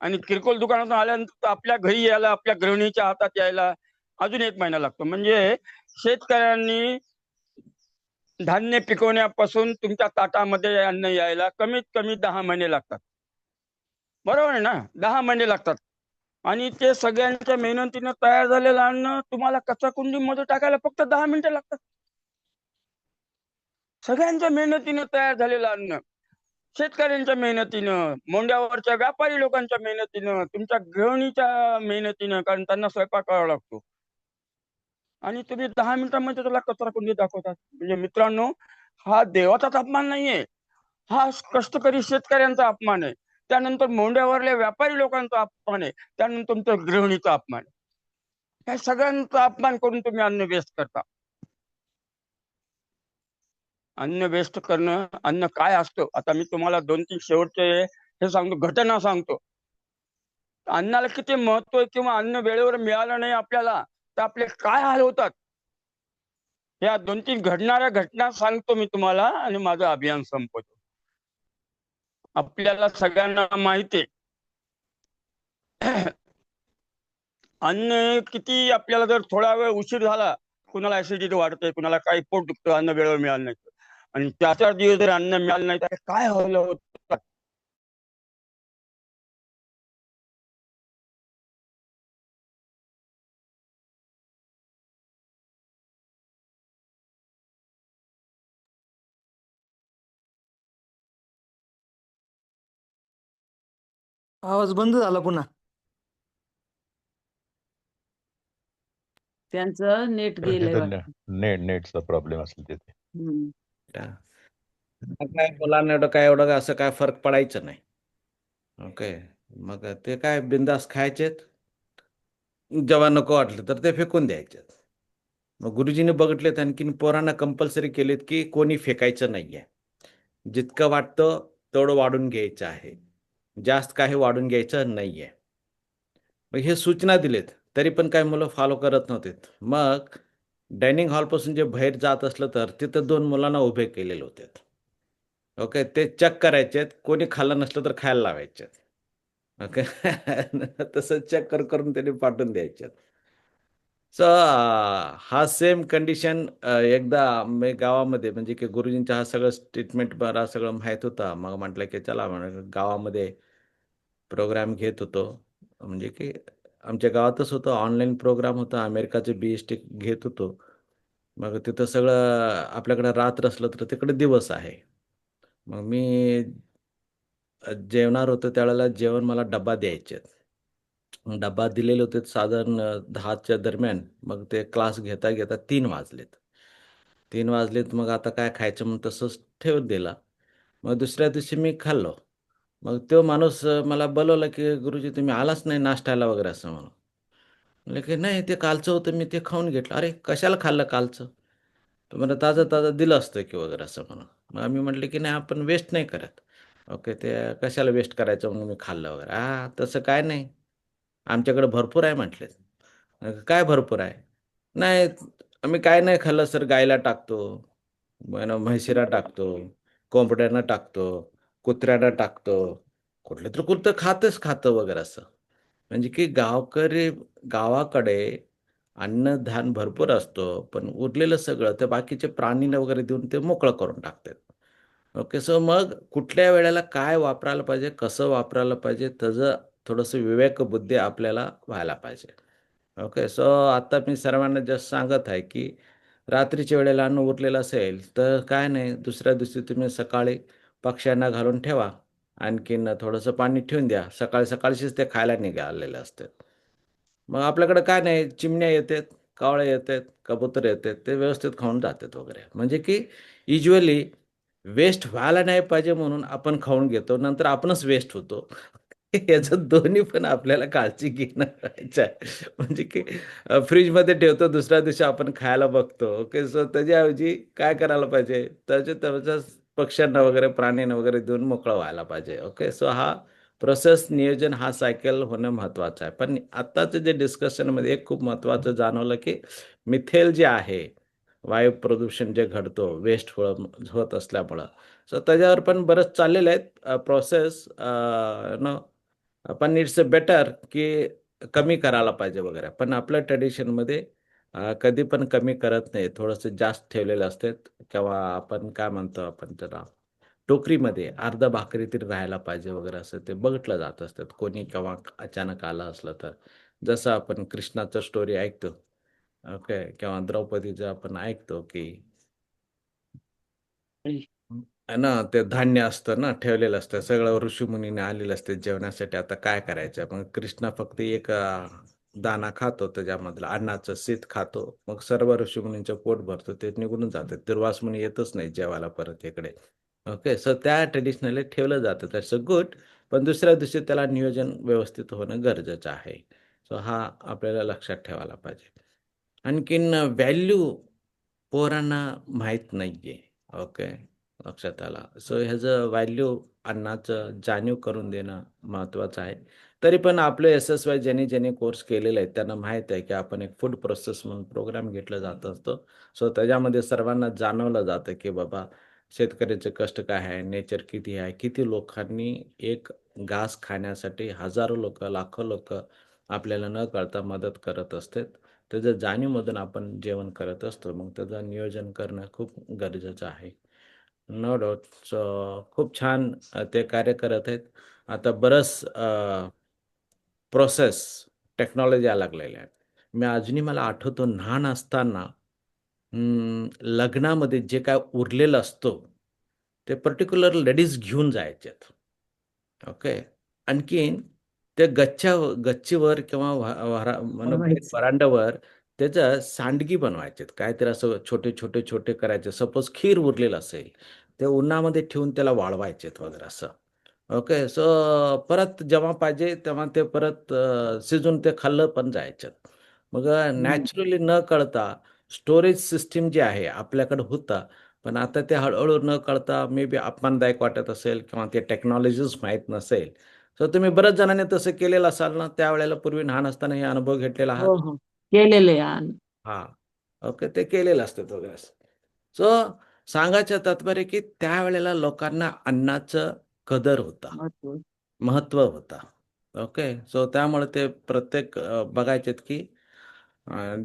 आणि किरकोळ दुकानातून आल्यानंतर आपल्या घरी यायला, आपल्या गृहिणीच्या हातात यायला अजून 1 महिना लागतो. म्हणजे शेतकऱ्यांनी धान्य पिकवण्यापासून तुमच्या ताटामध्ये अन्न यायला कमीत कमी 10 महिने लागतात. बरोबर आहे ना? 10 महिने लागतात. आणि ते सगळ्यांच्या मेहनतीनं तयार झालेलं अन्न तुम्हाला कच्च्या कुंडीमध्ये टाकायला फक्त 10 मिनिटं लागतात. सगळ्यांच्या मेहनतीनं तयार झालेलं अन्न, शेतकऱ्यांच्या मेहनतीनं, मोंड्यावरच्या व्यापारी लोकांच्या मेहनतीनं, तुमच्या गृहिणीच्या मेहनतीनं, कारण त्यांना स्वयंपाक करावा लागतो. आणि तुम्ही 10 मिनिटांमध्ये त्याला कचरा कुंडी दाखवतात. म्हणजे मित्रांनो, हा देवाचाच अपमान नाहीये, हा कष्टकरी शेतकऱ्यांचा अपमान आहे. त्यानंतर मोंड्यावरल्या व्यापारी लोकांचा अपमान आहे. त्यानंतर तुमच्या गृहिणीचा अपमान आहे. ह्या सगळ्यांचा अपमान करून तुम्ही अन्न वेस्ट करता. अन्न वेस्ट करणं, अन्न काय असतं आता मी तुम्हाला 2-3 शेवटचे हे सांगतो, घटना सांगतो. अन्नाला किती महत्व आहे किंवा अन्न वेळेवर मिळालं नाही आपल्याला तर आपले काय हाल होतात. या 2-3 घडणाऱ्या घटना सांगतो मी तुम्हाला आणि माझं अभियान संपवतो. आपल्याला सगळ्यांना माहिती आहे अन्न किती आपल्याला जर थोडा वेळ उशीर झाला, कुणाला ऍसिडिटी वाढते, कुणाला काही पोट दुखतं, अन्न वेळेवर मिळालं नाही आणि 4-4 दिवस जर अन्न मिळालं नाही तर काय होतं. आवाज बंद झाला पुन्हा. त्यांचं नेट गेलंय तिथं वाटतं. नेटचा प्रॉब्लेम असेल तिथे. हम्म. काय मुलांना एवढं असं काय फरक पडायचं नाही. ओके, मग ते काय बिंदास खायचेत, जेव्हा नको वाटलं तर ते फेकून द्यायचे. मग गुरुजीने बघितलेत आणखीन पोरांना कंपल्सरी केलेत की कोणी फेकायचं नाहीये. जितकं वाटतं तेवढं वाढून घ्यायचं आहे, जास्त काही वाढून घ्यायचं नाहीये. मग हे सूचना दिलेत तरी पण काही मुलं फॉलो करत नव्हते. मग डायनिंग हॉलपासून जे बाहेर जात असलं तर तिथं 2 मुलांना उभे केलेले होते. ओके, ते चेक करायचे, कोणी खाल्लं नसलं तर खायला लावायचे. ओके. तसं चेक करून त्यांनी पाठवून द्यायचे. सो हा सेम कंडिशन एकदा मी गावामध्ये म्हणजे की गुरुजींचा हा सगळं स्टेटमेंट बरा सगळं माहीत होता. मग म्हटलं की चला गावामध्ये प्रोग्राम घेत होतो. म्हणजे की आमच्या गावातच होतं, ऑनलाईन प्रोग्राम होता. अमेरिकाचे BST घेत होतो. मग तिथं सगळं आपल्याकडे रात्र असलं तर तिकडे दिवस आहे. मग मी जेवणार होतो त्यावेळेला जेवण मला डब्बा द्यायचे. डब्बा दिलेले होते साधारण 10च्या दरम्यान. मग ते क्लास घेता 3 वाजलेत. 3 वाजलेत मग आता काय खायचं म्हणून तसंच ठेवून दिला. मग दुसऱ्या दिवशी मी खाल्लो. मग तो माणूस मला बोलवला, की "गुरुजी तुम्ही आलाच नाही नाश्त्याला" वगैरे असं म्हणून. म्हणलं, की "नाही ते कालचं होतं मी ते खाऊन घेतलं." "अरे कशाला खाल्लं कालचं?" तर म्हणलं, "ताजं-ताजं दिलं असतं की" वगैरे असं म्हणून. मग आम्ही म्हटलं, की "नाही आपण वेस्ट नाही करत." ओके, ते कशाला वेस्ट करायचं म्हणून मी खाल्लं वगैरे. "हां, तसं काय नाही. आमच्याकडे भरपूर आहे" म्हटले. "काय भरपूर आहे?" "नाही, आम्ही काय नाही खाल्लं सर गायला टाकतो, म्हैशीला टाकतो, कोंबड्यांना टाकतो, कुत्र्यांना टाकतो. कुठलं तर कुत्रं खातं वगैरे असं. म्हणजे की गावाकडे अन्नधान्य भरपूर असतो, पण उरलेलं सगळं त्या बाकीचे प्राणीला वगैरे देऊन ते मोकळं करून टाकतात. ओके. सो मग कुठल्या वेळेला काय वापरायला पाहिजे, कसं वापरायला पाहिजे, त्याचं थोडंसं विवेकबुद्धी आपल्याला व्हायला पाहिजे. ओके. सो आता मी सर्वांना जस्ट सांगत आहे, की रात्रीच्या वेळेला अन्न उरलेलं असेल, तर काय नाही दुसऱ्या दिवशी तुम्ही सकाळी पक्ष्यांना घालून ठेवा. आणखीन थोडंसं पाणी ठेवून द्या. सकाळीच ते खायला निघालेले असतात. मग आपल्याकडे काय नाही, चिमण्या येतात, कावळे येतात, कबूतर येतात, ते व्यवस्थित खाऊन जातात वगैरे. म्हणजे की युज्युअली वेस्ट व्हायला नाही पाहिजे म्हणून आपण खाऊन घेतो. नंतर आपणच वेस्ट होतो. याचं दोन्ही पण आपल्याला काळजी घेणं गरजेचं आहे. म्हणजे की फ्रिजमध्ये ठेवतो, दुसऱ्या दिवशी आपण खायला बघतो. ओके. सो त्याच्याऐवजी काय करायला पाहिजे, त्याच्याच पक्ष्यांना वगैरे, प्राण्यांना वगैरे देऊन मोकळं व्हायला पाहिजे. ओके. सो हा प्रोसेस नियोजन हा सायकल होणं महत्त्वाचं आहे. पण आत्ताचं जे डिस्कशनमध्ये एक खूप महत्त्वाचं जाणवलं, की मिथेन जे आहे, वायू प्रदूषण जे घडतो वेस्ट होत असल्यामुळं. सो त्याच्यावर पण बरंच चाललेलं आहे प्रोसेस पण इट्स बेटर की कमी करायला पाहिजे वगैरे. पण आपल्या ट्रेडिशनमध्ये कधी पण कमी करत नाही. थोडंसं जास्त ठेवलेलं असते किंवा आपण काय म्हणतो आपण त्याला टोकरीमध्ये अर्धा भाकरी तरी राहायला पाहिजे वगैरे असं ते बघितलं जात असतात. कोणी केव्हा अचानक आलं असलं तर. जसं आपण कृष्णाचं स्टोरी ऐकतो. ओके. किंवा द्रौपदीचं आपण ऐकतो, की आहे ना, ते धान्य असतं ना, ठेवलेलं असतं. सगळं ऋषीमुनीने आलेले असते जेवणासाठी. आता काय करायचं? मग कृष्ण फक्त एक दाणा खातो त्याच्यामधला अन्नाचं सीत खातो. मग सर्व ऋषीमुनींचं पोट भरतं. ते निघून जातात. दुर्वास मुनी येतच नाही जेवायला परत इकडे. ओके. सो त्या ट्रेडिशनली ठेवलं जातं. That's a good. पण दुसऱ्या दिवशी त्याला नियोजन व्यवस्थित होणं गरजेचं आहे. सो हा आपल्याला लक्षात ठेवायला पाहिजे. आणखीन व्हॅल्यू पोरांना माहीत नाहीये. ओके. लक्षात आलं. सो ह्याचं व्हॅल्यू अन्नाचं जाणीव करून देणं महत्त्वाचं आहे. तरी पण आपले SSY ज्यांनी कोर्स केलेले आहेत त्यांना माहीत आहे, की आपण एक फूड प्रोसेस म्हणून प्रोग्राम घेतला जात असतो. सो त्याच्यामध्ये सर्वांना जाणवलं जातं, की बाबा शेतकऱ्याचे कष्ट काय आहे, नेचर किती आहे, किती लोकांनी एक घास खाण्यासाठी हजारो लोकं, लाखो लोकं आपल्याला न कळता मदत करत असतात. त्याच्या जाणीवमधून आपण जेवण करत असतो. मग त्याचं नियोजन करणं खूप गरजेचं आहे. No doubt. सो खूप छान ते कार्य करत आहेत. आता बरंच प्रोसेस टेक्नॉलॉजी यायला लागलेल्या आहेत. अजूनही मला आठवतो लहान असताना लग्नामध्ये जे काय उरलेलं असतं, ते पर्टिक्युलर लेडीज घेऊन जायच्यात. ओके. आणखीन त्या गच्चीवर किंवा बनवायचं. व्हरांड्यावर त्याचं सांडगी बनवायचे. काहीतरी असं छोटे करायचे. सपोज खीर उरलेलं असेल, ते उन्हामध्ये ठेवून त्याला वाळवायचेत वगैरे असं. ओके. सो परत जेव्हा पाहिजे तेव्हा ते परत शिजून ते खाल्लं पण जायचं. मग नॅचरली न कळता स्टोरेज सिस्टम जी आहे आपल्याकडे होता. पण आता ते हळू न कळता मे बी अपमानदायक वाटत असेल किंवा ते टेक्नॉलॉजीच माहीत नसेल. तर तुम्ही बऱ्याच जणांनी तसं केलेलं असाल ना, त्यावेळेला पूर्वी लहान असताना हे अनुभव घेतलेला आहात? हो, हो. केलेलं आहे. हां. ओके. ते केलेलं असतं वगैरे असं. सो सांगायचं तात्पर्य की त्यावेळेला लोकांना अन्नाचं कदर होता, महत्व होता. ओके. सो त्यामुळे ते प्रत्येक बघायचेत की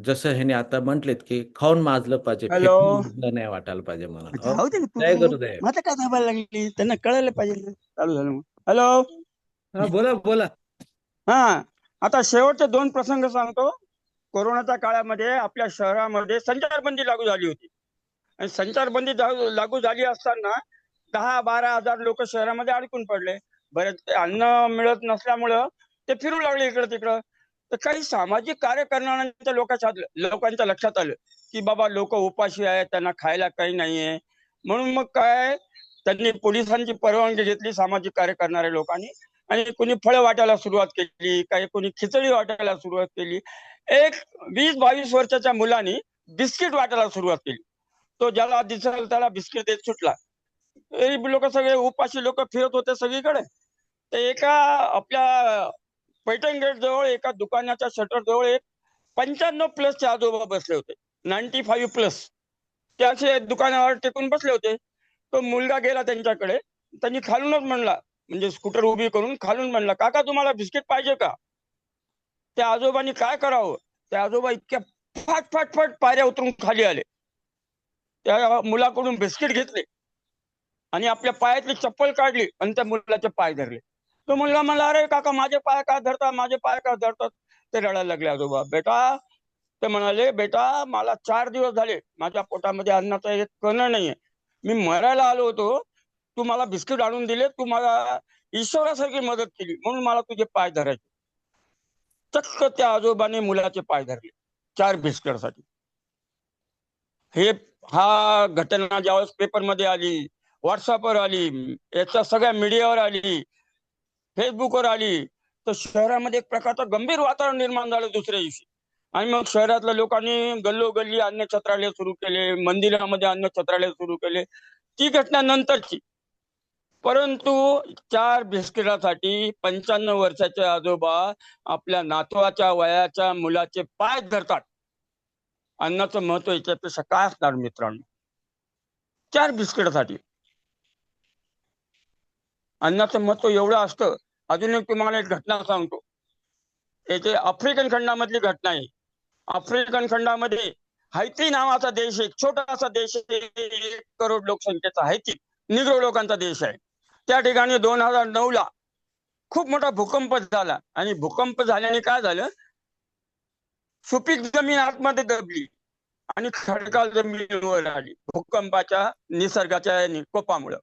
जसं ह्याने आता म्हटलेत की खाऊन माजलं पाहिजे, हॅलो. फेकून माजलं नाही वाटायला पाहिजे म्हणून. जाऊ दे ना जय तू, गुरुदेव. मग आता काय दाबायला लागली, त्यांना कळायला पाहिजे ना. चालू झालं मग. हॅलो. हा बोला बोला. हा, आता शेवटचे 2 प्रसंग सांगतो. कोरोनाच्या काळामध्ये आपल्या शहरामध्ये संचारबंदी लागू झाली होती आणि संचारबंदी लागू झाली असताना 10-12 हजार लोक शहरामध्ये अडकून पडले. बरेच अन्न मिळत नसल्यामुळं ते फिरू लागले इकडं तिकडं. तर काही सामाजिक कार्य करणाऱ्या लोकांच्या लक्षात आलं की बाबा लोक उपाशी आहेत, त्यांना खायला काही नाहीये. म्हणून मग काय, त्यांनी पोलिसांची परवानगी घेतली सामाजिक कार्य करणाऱ्या लोकांनी आणि कोणी फळं वाटायला सुरुवात केली, काही कोणी खिचडी वाटायला सुरुवात केली. एक 20-22 वर्षाच्या मुलाने बिस्किट वाटायला सुरुवात केली. तो ज्याला दिसेल त्याला बिस्किट देत सुटला. लोक सगळे उपाशी लोक फिरत होते सगळीकडे. तर एका आपल्या पैठण गेट जवळ एका दुकानाच्या शटर जवळ एक 95+ आजोबा बसले होते, 95+. ते असे दुकानावर टेकून बसले होते. तो मुलगा गेला त्यांच्याकडे, त्यांनी खालूनच म्हणला, म्हणजे स्कूटर उभी करून खालून म्हणला, काका तुम्हाला बिस्किट पाहिजे का? त्या आजोबांनी काय करावं, त्या आजोबा इतक्या फाट फाट फाट पायऱ्या उतरून खाली आले. त्या मुलाकडून बिस्किट घेतले आणि आपल्या पायातली चप्पल काढली आणि त्या मुलाचे पाय धरले. तो मुलगा म्हणला, अरे काका माझे पाय का धरतात, माझे पाय का धरतात? ते रडायला लागले आजोबा. बेटा, ते म्हणाले, बेटा मला 4 दिवस झाले माझ्या पोटामध्ये अन्नाचा एक कण नाहीये, मी मरायला आलो होतो, तू मला बिस्किट आणून दिले, तू मला ईश्वरासारखी मदत केली म्हणून मला तुझे पाय धरायचे. चक्क त्या आजोबाने मुलाचे पाय धरले 4 बिस्किटसाठी. हा घटना ज्यावेळेस पेपरमध्ये आली, व्हॉट्सअपवर आली, याच्या सगळ्या मीडियावर आली, फेसबुकवर आली, तर शहरामध्ये एक प्रकारचं गंभीर वातावरण निर्माण झालं दुसऱ्या दिवशी. आणि मग शहरातल्या लोकांनी गल्लोगल्ली अन्न छत्रालय सुरू केले, मंदिरामध्ये अन्न छत्रालय सुरू केले. ती घटना नंतरची. परंतु 4 बिस्किटासाठी 95 वर्षाचे आजोबा आपल्या नातवाच्या वयाच्या मुलाचे पाय धरतात. अन्नाचं महत्व याच्यापेक्षा काय असणार मित्रांनो? 4 बिस्किटासाठी अन्नाचं महत्व एवढं असतं. अजून एक तुम्हाला एक घटना सांगतो. याचे आफ्रिकन खंडामधली घटना आहे. आफ्रिकन खंडामध्ये हैती नावाचा देश, एक छोटासा देश, 1 करोड लोकसंख्येचा हैती, निग्रो लोकांचा देश आहे. त्या ठिकाणी 2009ला खूप मोठा भूकंप झाला आणि भूकंप झाल्याने काय झालं, सुपीक जमीन आतमध्ये दबली आणि खडकाळ जमीन आली भूकंपाच्या निसर्गाच्या कोपामुळे.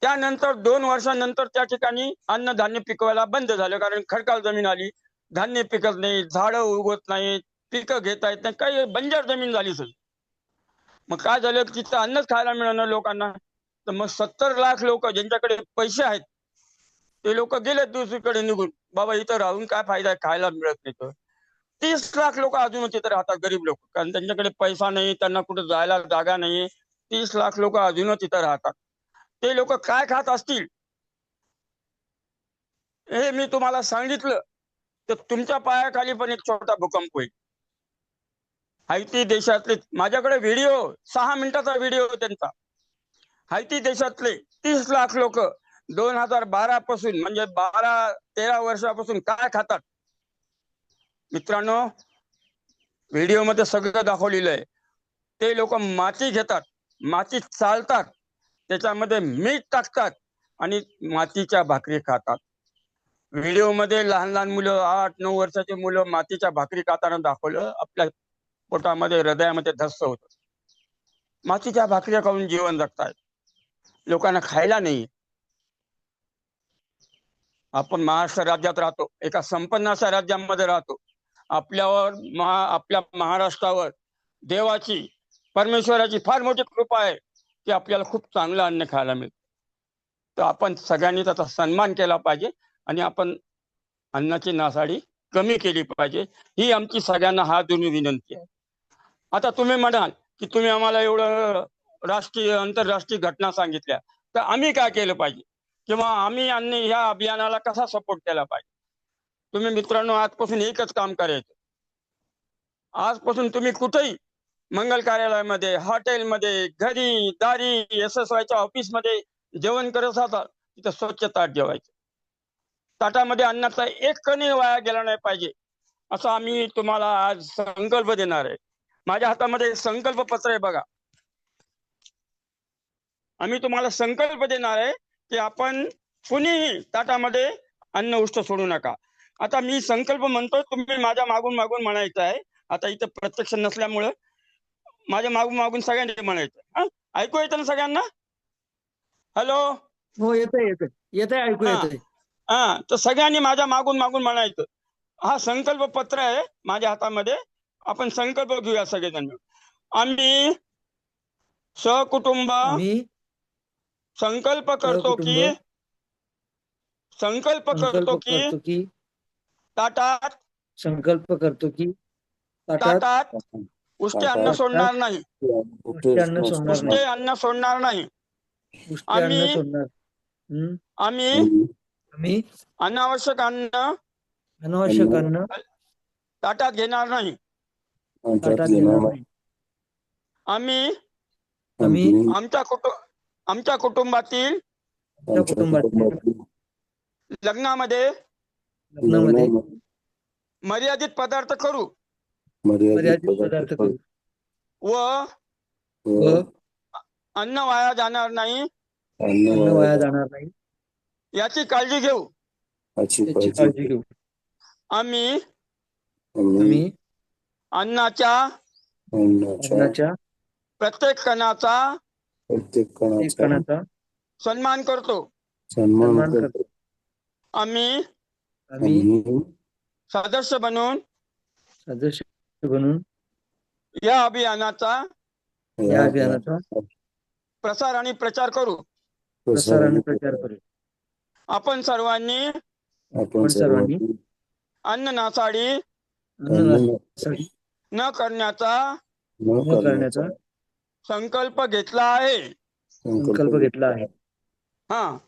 त्यानंतर 2 वर्षांनंतर त्या ठिकाणी अन्नधान्य पिकवायला बंद झालं, कारण खडकाळ जमीन आली, धान्य पिकत नाही, झाडं उगवत नाही, पिकं घेता येत नाही, काही बंजर जमीन झाली सगळी. मग काय झालं, तिथं अन्नच खायला मिळणार लोकांना. तर मग 70 लाख लोक ज्यांच्याकडे पैसे आहेत ते लोक गेले दुसरीकडे निघून, बाबा इथं राहून काय फायदा, खायला मिळत नाही. तर 30 लाख लोक अजून तिथे राहतात, गरीब लोक, कारण त्यांच्याकडे पैसा नाही, त्यांना कुठे जायला जागा नाही. 30 लाख लोक अजून तिथं राहतात. ते लोक काय खात असतील हे मी तुम्हाला सांगितलं तर तुमच्या पायाखाली पण एक छोटा भूकंप होईल. हैती देशातले, माझ्याकडे व्हिडिओ, 6 मिनिटाचा व्हिडिओ त्यांचा. हैती देशातले 30 लाख लोक 2012 पासून, म्हणजे 12-13 वर्षापासून काय खातात मित्रांनो? व्हिडिओ मध्ये सगळं दाखवलेलं आहे. ते लोक माती घेतात, मातीत चालतात, त्याच्यामध्ये मीठ टाकतात आणि मातीच्या भाकरी खातात. व्हिडिओ मध्ये लहान लहान मुलं, 8-9 वर्षाची मुलं मातीच्या भाकरी खाताना दाखवलं. आपल्या पोटामध्ये, हृदयामध्ये धस्स होत. मातीच्या भाकऱ्या खाऊन जीवन जगतायत. लोकांना खायला नाही. आपण महाराष्ट्र राज्यात राहतो, एका संपन्न अशा राज्यामध्ये राहतो. आपल्या महाराष्ट्रावर देवाची, परमेश्वराची फार मोठी कृपा आहे की आपल्याला खूप चांगलं अन्न खायला मिळतं. तर आपण सगळ्यांनी त्याचा सन्मान केला पाहिजे आणि आपण अन्नाची नासाडी कमी केली पाहिजे, ही आमची सगळ्यांना हात जोडून विनंती आहे. आता तुम्ही म्हणाल की तुम्ही आम्हाला एवढं राष्ट्रीय आंतरराष्ट्रीय घटना सांगितल्या, तर आम्ही काय केलं पाहिजे किंवा आम्ही ह्या अभियानाला कसा सपोर्ट केला पाहिजे? तुम्ही मित्रांनो आजपासून एकच काम करायचं. आजपासून तुम्ही कुठेही मंगल कार्यालयामध्ये, हॉटेलमध्ये, घरी, दारी, SSYच्या ऑफिसमध्ये जेवण करत होता तिथं स्वच्छ ताट जेवायचं. ताटामध्ये अन्नाचा एक कणही वाया गेला नाही पाहिजे असं आम्ही तुम्हाला आज संकल्प देणार आहे. माझ्या हातामध्ये संकल्प पत्र आहे बघा. आम्ही तुम्हाला संकल्प देणार आहे की आपण कुणीही ताटामध्ये अन्न उष्ट सोडू नका. आता मी संकल्प म्हणतो, तुम्ही माझ्या मागून मागून म्हणायचं आहे. आता इथं प्रत्यक्ष नसल्यामुळं माझ्या मागून मागून सगळ्यांनी म्हणायचं. ऐकू येतं ना सगळ्यांना? हॅलो. हो, येतंय ऐकू हा. येतंय. तर सगळ्यांनी माझ्या मागून मागून म्हणायचं. हा संकल्प पत्र आहे माझ्या हातामध्ये. आपण संकल्प घेऊया सगळेजण. आम्ही सहकुटुंब आम्ही संकल्प करतो सहकुटुंब की संकल्प संकल्प करतो की करतो की ताटात संकल्प करतो की ताटात ताटात उष्टे अन्न सोडणार नाही. उष्टे अन्न सोडणार उष्टे नाही. अन्न सोडणार नाही. उष्टे अन्न आम्ही सोडणार. आम्ही आम्ही अनावश्यक अन्न अनावश्यक अन्न ताटात घेणार नाही. ताटात घेणार नाही. आम्ही आम्ही आमच्या कुटुंबातील आमच्या कुटुंबातील लग्नामध्ये लग्नामध्ये मर्यादित पदार्थ करू मर्यादित पदार्थ करू व व अन्न वाया जाणार नाही अन्न वाया जाणार नाही याची काळजी घेऊ. याची काळजी घेऊ. आम्ही आम्ही अन्नाच्या अन्नाच्या प्रत्येक कणाचा एक कणाचा सन्मान करतो. सन्मान करतो. आम्ही आम्ही सदस्य बनून सदस्य बनून या अभियानाचा या अभियानाचा प्रसार आणि प्रचार करू. प्रसार आणि प्रचार करू. आपण सर्वांनी अन्न नासाडी अन्न नासाडी न करण्याचा न करण्याचा संकल्प घेतला आहे. संकल्प घेतला आहे.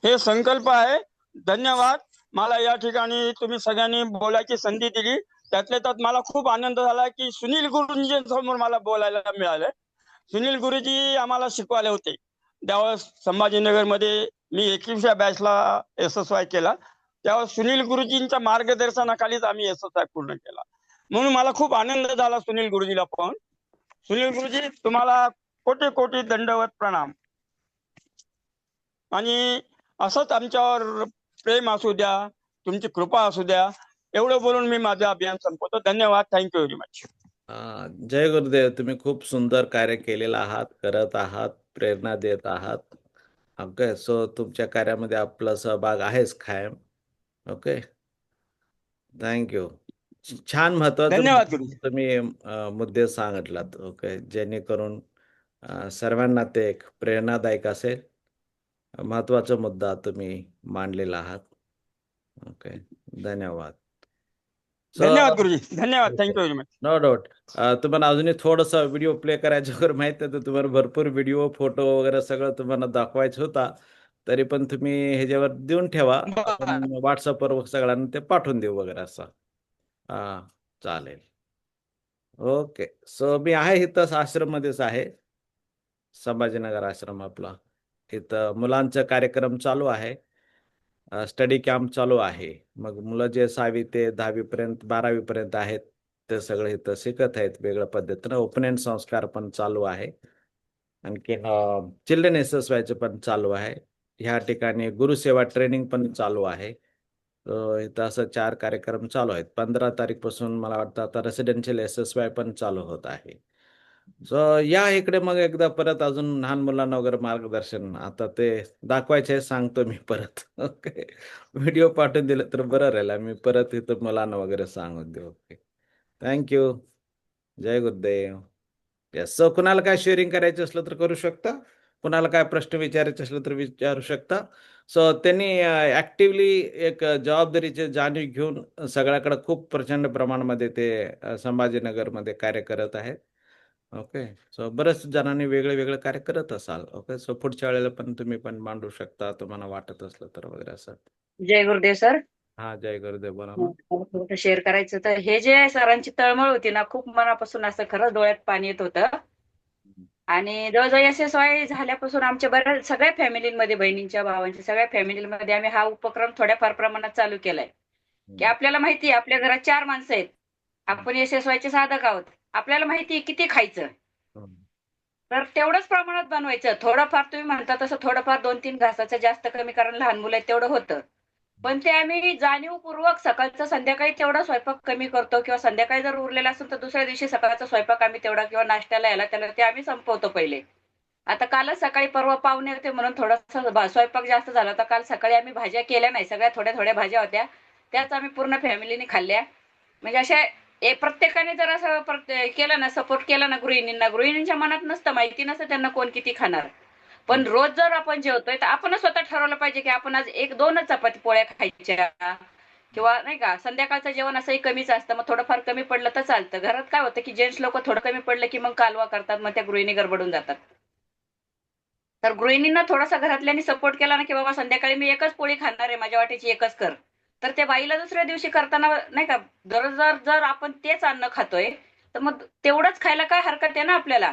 हे संकल्प आहे. धन्यवाद. मला या ठिकाणी तुम्ही सगळ्यांनी बोलायची संधी दिली. त्यातल्या त्यात मला खूप आनंद झाला की सुनील गुरुजींसमोर मला बोलायला मिळालं. सुनील गुरुजी आम्हाला शिकवायला होते. त्यावेळेस संभाजीनगरमध्ये मी 21व्या बॅचला SSY केला. त्यावेळेस सुनील गुरुजींच्या मार्गदर्शनाखालीच आम्ही SSY पूर्ण केला. म्हणून मला खूप आनंद झाला सुनील गुरुजीला पाहून. सुनील गुरुजी तुम्हाला कोटी कोटी दंडवत प्रणाम. आणि असंच आमच्यावर प्रेम असू द्या, तुमची कृपा असू द्या. एवढं बोलून मी माझं अभियान संपवतो. धन्यवाद. Thank you very much. जय गुरुदेव. तुम्ही खूप सुंदर कार्य केलेलं आहात, करत आहात, प्रेरणा देत आहात. ओके. सो तुमच्या कार्यामध्ये आपला सहभाग आहेच कायम. ओके. थँक्यू. छान महत्वाचं धन्यवाद गुरुजी. तुम्ही मुद्दे सांगितलात. ओके. जेणेकरून सर्वांना ते एक प्रेरणादायक असेल. महत्वाचा मुद्दा तुम्ही मांडलेला आहात. ओके. धन्यवाद. धन्यवाद गुरुजी. धन्यवाद. Thank you very much. No doubt. तुम्हाला अजूनही थोडासा व्हिडिओ प्ले करायचा वगैरे माहित नाही, तर तुम्हाला भरपूर व्हिडिओ, फोटो वगैरे सगळं तुम्हाला दाखवायचं होता. तरी पण तुम्ही ह्याच्यावर देऊन ठेवा. आपण व्हॉट्सअपवर सगळ्यांना ते पाठवून देऊ वगैरे असं. चालेल. ओके. सो मी आहे इथं आश्रममध्येच आहे. संभाजीनगर आश्रम आपला. इथं मुलांचा कार्यक्रम चालू आहे. स्टडी कॅम्प चालू आहे. मग मुलं जे 6वी ते 10वी पर्यंत 12वी पर्यंत आहेत ते सगळे इथं शिकत आहेत वेगळ्या पद्धतीनं. उपनयन संस्कार पण चालू आहे. आणखीन चिल्ड्रन SSYचं पण चालू आहे. ह्या ठिकाणी गुरुसेवा ट्रेनिंग पण चालू आहे. इथं असं 4 कार्यक्रम चालू आहेत. 15 तारीखपासून मला वाटतं आता रेसिडेन्शियल SSY पण चालू होत आहे. सो या इकडे मग एकदा परत अजून लहान मुलांना वगैरे मार्गदर्शन आता ते दाखवायचे सांगतो मी परत. ओके. व्हिडिओ पाठवून दिलं तर बरं राहील. मी परत इथं मुलांना वगैरे सांगून देऊ. ओके. थँक्यू. जय गुरुदेव. येस. सो कुणाला काय शेअरिंग करायचं असलं तर करू शकता. कुणाला काय प्रश्न विचारायचे असलं तर विचारू शकता. सो त्यांनी ऍक्टिव्हली एक जबाबदारीची जाणीव घेऊन सगळ्याकडे खूप प्रचंड प्रमाणामध्ये ते संभाजीनगरमध्ये कार्य करत आहेत. ओके. सो बऱ्याच जणांनी वेगळे वेगळे कार्य करत असाल. ओके. सो पुढच्या वेळेला पण तुम्ही पण मांडू शकता तुम्हाला वाटत असलं तर वगैरे असं. जय गुरुदेव सर. हा. जय गुरुदेव. बोला. थोडं शेअर करायचं तर हे जे सरांची तळमळ होती ना, खूप मनापासून असं खरंच डोळ्यात पाणी येत होतं. आणि जवळजवळ SSY झाल्यापासून आमच्या बऱ्याच सगळ्या फॅमिलीमध्ये, बहिणींच्या भावांच्या सगळ्या फॅमिलीमध्ये आम्ही हा उपक्रम थोड्याफार प्रमाणात चालू केलाय. की आपल्याला माहिती आहे आपल्या घरात 4 माणसं आहेत. आपण SSYचे साधक आहोत. आपल्याला माहिती आहे किती खायचं. तर तेवढंच प्रमाणात बनवायचं. थोडंफार तुम्ही म्हणता तसं थोडंफार 2-3 घासाचं जास्त कमी, कारण लहान मुलं आहेत तेवढं होतं. पण ते आम्ही जाणीवपूर्वक सकाळचं संध्याकाळी तेवढा स्वयंपाक कमी करतो, किंवा संध्याकाळी जर उरलेला असेल तर दुसऱ्या दिवशी सकाळचा स्वयंपाक आम्ही तेवढा, किंवा नाश्त्याला याला त्याला ते आम्ही संपवतो पहिले. आता कालच सकाळी परवा पाहुणे होते म्हणून थोडासा स्वयंपाक जास्त झाला होता. काल सकाळी आम्ही भाज्या केल्या नाही, सगळ्या थोड्या थोड्या भाज्या होत्या, त्याच आम्ही पूर्ण फॅमिलीने खाल्ल्या. म्हणजे अशा प्रत्येकाने जर असं केलं ना, सपोर्ट केला ना गृहिणींच्या मनात नसतं, माहिती नसतं त्यांना कोण किती खाणार. पण रोज जर आपण जेवतोय तर आपणच स्वतः ठरवलं पाहिजे की आपण आज 1-2च चपाती पोळ्या खायच्या, किंवा नाही का, संध्याकाळचं जेवण असंही कमीच असतं, मग थोडंफार कमी पडलं तर चालतं. घरात काय होतं की जेंट्स लोक थोडं कमी पडलं की मग कालवा करतात, मग त्या गृहिणी गडबडून जातात. तर गृहिणींना थोडासा घरातल्यांनी सपोर्ट केला ना, की बाबा संध्याकाळी मी एकच पोळी खाणार आहे, माझ्या वाटेची एकच कर, तर त्या बाईला दुसऱ्या दिवशी करताना नाही का, जर जर आपण तेच अन्न खातोय तर मग तेवढंच खायला काय हरकत आहे ना आपल्याला.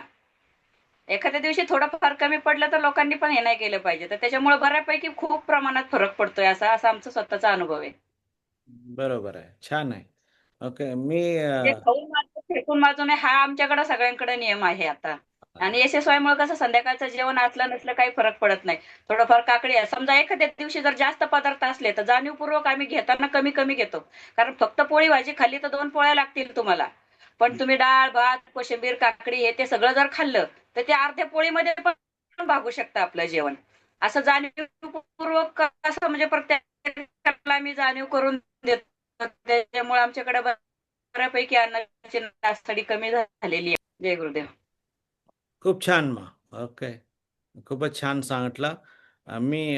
एखाद्या दिवशी थोडंफार कमी पडलं तर लोकांनी पण हे नाही केलं पाहिजे. तर त्याच्यामुळे बऱ्यापैकी खूप प्रमाणात फरक पडतोय, असा असा आमचा स्वतःचा अनुभव आहे. बरोबर आहे. छान आहे. ओके. मी म्हणजे खाऊन मात्र फेकून वाजवू नये, हा आमच्याकडे सगळ्यांकडे नियम आहे आता. आणि SSY मुळे कसं संध्याकाळचं जेवण असलं नसलं काही फरक पडत नाही. थोडंफार काकडी आहे. समजा एखाद्या दिवशी जर जास्त पदार्थ असले तर जाणीवपूर्वक आम्ही घेताना कमी कमी घेतो. कारण फक्त पोळी भाजी खाल्ली तर 2 पोळ्या लागतील तुम्हाला. पण तुम्ही डाळ, भात, कोशिंबीर, काकडी हे ते सगळं जर खाल्लं तर ते अर्ध्या पोळीमध्ये पण भागू शकतं आपलं जेवण. असं जाणीवपूर्वक असं म्हणजे प्रत्येकाला आम्ही जाणीव करून देतो. त्याच्यामुळे आमच्याकडे बऱ्यापैकी अन्नाची नासाडी कमी झालेली आहे. जय गुरुदेव. खूप छान मग. ओके. खूपच छान सांगितलं. मी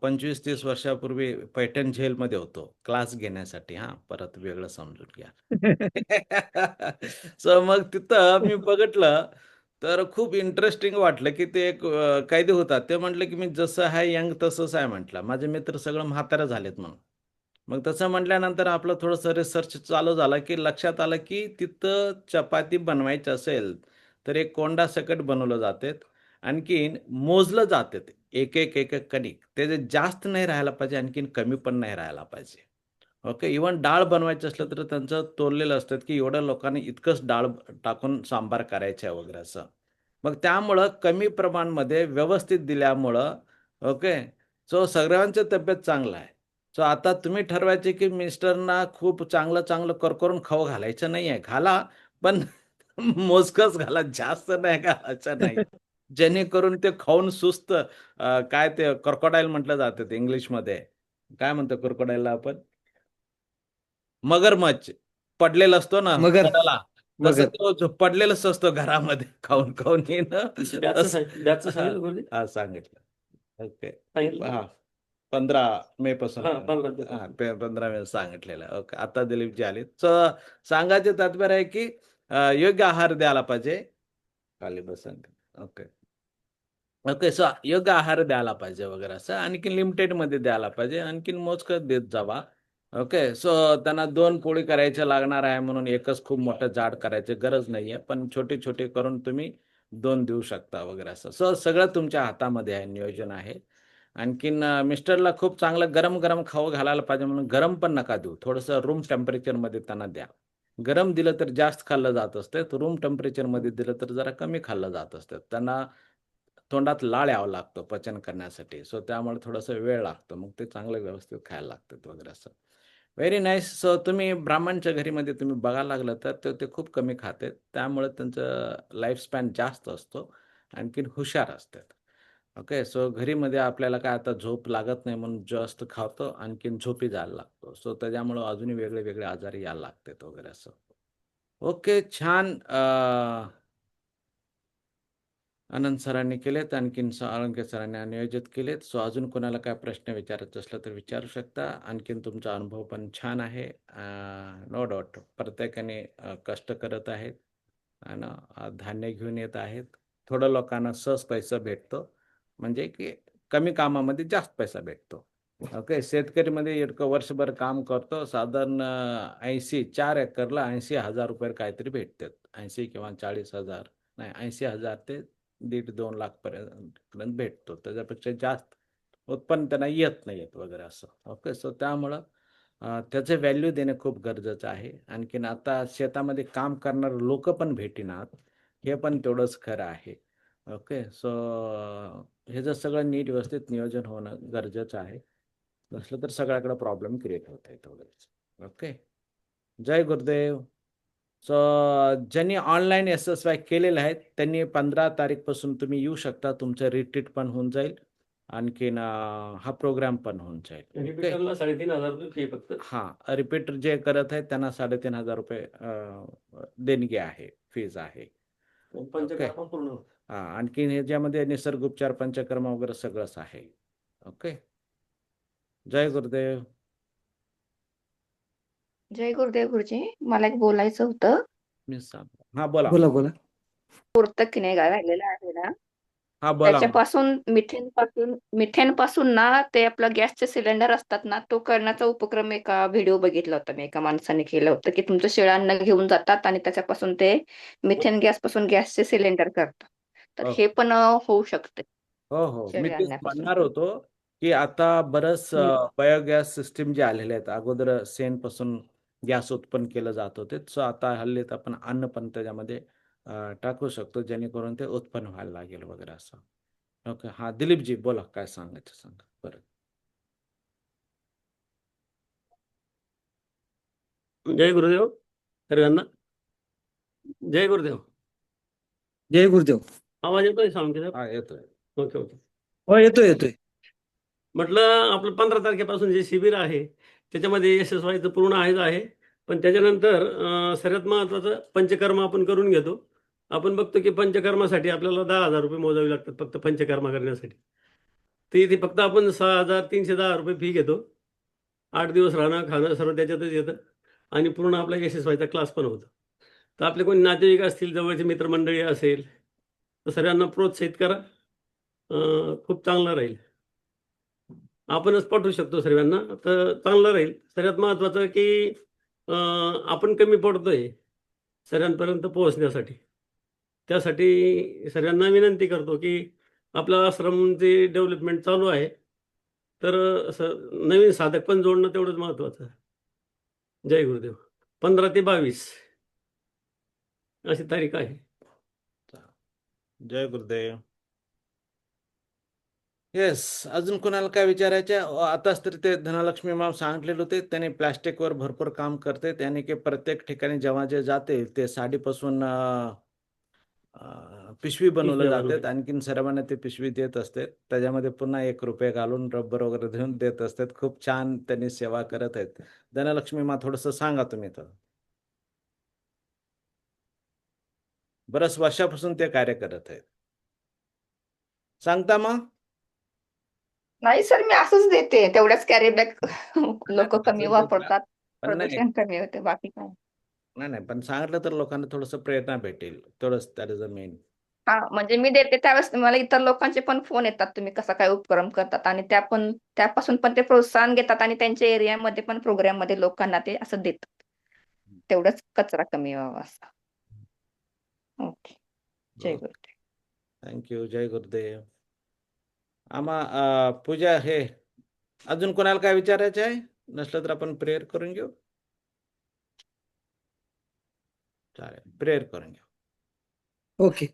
25-30 वर्षापूर्वी पैठण जेलमध्ये होतो क्लास घेण्यासाठी. हां, परत वेगळं समजून घ्या. सो मग तिथं मी बघितलं, तर खूप इंटरेस्टिंग वाटलं, की ते एक कैदी होता. ते म्हटले, की "मी जसं आहे यंग तसंच आहे" म्हटलं. "माझे मित्र सगळं म्हातारे झालेत" म्हणून. मग तसं म्हटल्यानंतर आपलं थोडंसं रिसर्च चालू झाला, की लक्षात आलं, की तिथं चपाती बनवायची असेल, तर एक कोंडासकट बनवलं जाते. आणखीन मोजलं जाते ते. एक-एक कणिक. ते जे जास्त नाही राहायला पाहिजे, आणखीन कमी पण नाही राहायला पाहिजे. ओके. इव्हन डाळ बनवायची असलं तर त्यांचं तोललेलं असतं, की एवढ्या लोकांनी इतकंच डाळ टाकून सांबार करायचं आहे वगैरे असं. मग त्यामुळं कमी प्रमाणमध्ये व्यवस्थित दिल्यामुळं ओके. सो सगळ्यांची तब्येत चांगलं आहे. सो आता तुम्ही ठरवायचे, की मिस्टरना खूप चांगलं-चांगलं करकरून खाऊ घालायचं नाहीये. घाला, पण मोजकंच घाला, जास्त नाही घालायचं नाही. जेणेकरून ते खाऊन सुस्त काय ते क्रोकोडाईल म्हटलं जातं ते इंग्लिशमध्ये. काय म्हणतो क्रोकोडाईलला आपण? मगरमच्छ. पडलेला असतो ना मगर कडाला, तसं मगर तो पडलेलाच असतो घरामध्ये खाऊन हे ना बॅचचं सांगितलं गुरुजी? हां, सांगितलं. ओके. सांगितलं? हां, 15 मे पासून. हां, 15 ते. हां, 15 मे सांगितलेलं. ओके. आता दिलीपजी आले. सो सांगायचं तात्पर्य आहे, की योग्य आहार द्यायला पाहिजे. खाली बसून. ओके. ओके. सो योग्य आहार द्यायला पाहिजे वगैरे असं. आणखीन लिमिटेडमध्ये द्यायला पाहिजे. आणखीन मोजकं देत जावा. ओके. सो त्यांना 2 पोळी करायच्या लागणार आहे म्हणून एकच खूप मोठं जाड करायची गरज नाहीये. पण छोटे-छोटे करून तुम्ही 2 देऊ शकता वगैरे असं. सो सगळं तुमच्या हातामध्ये आहे, नियोजन आहे. आणखीन मिस्टरला खूप चांगलं गरम-गरम खाऊ घालायला पाहिजे म्हणून गरम पण नका देऊ. थोडंसं रूम टेम्परेचरमध्ये त्यांना द्या. गरम दिलं तर जास्त खाल्लं जात असतं. तर रूम टेम्परेचरमध्ये दिलं तर जरा कमी खाल्लं जात असतं. त्यांना तोंडात लाळ यावं लागतं पचन करण्यासाठी. सो त्यामुळे थोडंसं वेळ लागतो. मग ते चांगलं व्यवस्थित खायला लागतात वगैरे असं. Very nice. सो तुम्ही ब्राह्मणच्या घरीमध्ये तुम्ही बघायला लागलं तर ते खूप कमी खातात. त्यामुळे त्यांचं लाईफस्पॅन जास्त असतो. आणखीन हुशार असतात. ओके. सो घरीमध्ये आपल्याला काय आता झोप लागत नाही म्हणून जास्त खातो. आणखीन झोपी जायला लागतो. सो त्याच्यामुळं अजूनही वेगळे-वेगळे आजार यायला लागतात वगैरे असं. ओके. छान. आनंद सरांनी केलेत. आणखीन साळुंखे सरांनी नियोजित केलेत. सो अजून कोणाला काय प्रश्न विचारायचा असला तर विचारू शकता. आणखीन तुमचा अनुभव पण छान आहे. नो डाऊट प्रत्येकाने कष्ट करत आहेत आणि धान्य घेऊन येत आहेत. थोडं लोकांना सहज पैसा भेटतो. म्हणजे की कमी कामामध्ये जास्त पैसा भेटतो. ओके. शेतकरीमध्ये इतकं वर्षभर काम करतो. साधारण 4 एकरला ₹80,000 काहीतरी भेटतात. 80 किंवा 40,000 नाही 80,000 ते 1.5-2 लाख पर्यंत भेटतो. त्याच्यापेक्षा जास्त उत्पन्न त्यांना येत नाही येत वगैरे असं. ओके. सो त्यामुळं त्याचे व्हॅल्यू देणे खूप गरजेचं आहे. आणखीन आता शेतामध्ये काम करणारे लोक पण भेटेनात, हे पण तेवढंच खरं आहे. ओके. सो हे जर सगळं नीट व्यवस्थित नियोजन होणं गरजेचं आहे. नसलं तर सगळ्याकडे प्रॉब्लेम क्रिएट होत आहे तेवढंच. ओके. जय गुरुदेव. सो ज्यांनी ऑनलाईन SSY केलेलं आहे त्यांनी 15 तारीखपासून तुम्ही येऊ शकता. तुमचं रिट्रीट पण होऊन जाईल. आणखीन हा प्रोग्राम पण होऊन जाईल. ओके. रिपीटरला 3,500 रुपये फी फक्त. हां, रिपीटर जे करत आहेत त्यांना 3,500 रुपये देणगी आहे, फीज आहे. पंचकर्म पूर्ण होतं. हां, आणखीन ह्याच्यामध्ये निसर्गोपचार, पंचकर्म वगैरे सगळंच आहे. ओके. जय गुरुदेव. जय गुरुदेव गुरुजी. मला एक बोलायचं होतं. मी सांग. हां, बोला. बोला बोला. पुरतं की नाही राहिलेलं आहे ना, हां, बोला. त्याच्यापासून मिथेन पासून ना ते आपलं गॅसचे सिलेंडर असतात ना, तो करण्याचा उपक्रम एका व्हिडिओ बघितला होता मी. एका माणसाने केलं होतं की तुमचं शेळ्यांना घेऊन जातात आणि त्याच्यापासून ते मिथेन गॅस पासून गॅसचे सिलेंडर करतात. तर हे पण होऊ शकते हो हो, मी शेळी तेच आणण्यापासून. म्हणणार होतो की आता बरंच बायोगॅस सिस्टीम जे आलेले आहेत. अगोदर शेणपासून गॅस उत्पन्न केलं जात होते. सो आता हल्लीत आपण अन्न पण त्याच्यामध्ये टाकू शकतो, जेणेकरून ते उत्पन्न व्हायला लागेल वगैरे असं. ओके. हां, दिलीपजी बोला, काय सांगायचं सांगा बरं. जय गुरुदेव सर्वांना. जय गुरुदेव. जय गुरुदेव. आवाज येतोय साऊंड सर? हा, येतोय. Okay okay. हो, येतोय येतोय. म्हटलं आपलं 15 तारखेपासून जे शिबिर आहे त्याच्यामध्ये SSYचं पूर्ण आहे. पण त्याच्यानंतर सर्वात महत्त्वाचं पंचकर्म आपण करून घेतो. आपण बघतो की पंचकर्मासाठी आपल्याला 10,000 रुपये मोजावे लागतात फक्त पंचकर्म करण्यासाठी. ते इथे फक्त आपण 6,310 रुपये फी घेतो. 8 दिवस राहणं खाणं सर्व त्याच्यातच येतं आणि पूर्ण आपला SSYचा क्लास पण होतो. तर आपले कोणी नातेवाईक असतील, जवळचे मित्रमंडळी असेल तर सर्वांना प्रोत्साहित करा. खूप चांगलं राहील. आपणच पाठवू शकतो सर्वांना तर चांगलं राहील. सर्वात महत्त्वाचं की आपण कमी पडतोय सर्वांपर्यंत पोहोचण्यासाठी. त्यासाठी सर्वांना विनंती करतो की आपला आश्रमची डेव्हलपमेंट चालू आहे. तर असं नवीन साधक पण जोडणं तेवढंच महत्त्वाचं आहे. जय गुरुदेव. 15 ते 22 अशी तारीख आहे. जय गुरुदेव. येस, अजून कोणाला काय विचारायचे? आताच तरी ते धनलक्ष्मी मॅम सांगितलेले होते, त्यांनी प्लॅस्टिकवर भरपूर काम करते. त्याने की प्रत्येक ठिकाणी जेव्हा जे जाते ते साडीपासून पिशवी बनवलं पिशव्या जातात. बनवतात. आणखीन सर्वांना ते पिशवी देत असते. त्याच्यामध्ये पुन्हा 1 रुपये घालून रबर वगैरे देऊन देत असतात. खूप छान त्यांनी सेवा करत आहेत. धनलक्ष्मी मा थोडंसं सांगा तुम्ही तर. बऱ्याच वर्षापासून ते कार्य करत आहेत. सांगता मग? नाही सर, मी असंच देते. तेवढ्याच कॅरी बॅग लोक कमी असं वापरतात, पण नाही प्रदूषण कमी होते, बाकी काय. नाही नाही, पण सांगितलं तर लोकांना थोडंसं प्रेरणा भेटेल. तेवढंच दॅट इज अ मेन. हा, म्हणजे मी देते त्यावेळेस मला इतर लोकांचे पण फोन येतात, तुम्ही कसा काय उपक्रम करतात, आणि त्यापासून पण ते प्रोत्साहन घेतात आणि त्यांच्या एरियामध्ये पण प्रोग्राम मध्ये लोकांना ते असं देतात. तेवढंच कचरा कमी व्हावा असं. ओके. जय गुरुदेव. थँक्यू. जय गुरुदेव. पूजा हे अजून कोणाला काय विचारायचं आहे? नसलं तर आपण प्रेयर करून घेऊ. चालेल, प्रेयर करून घेऊ. ओके.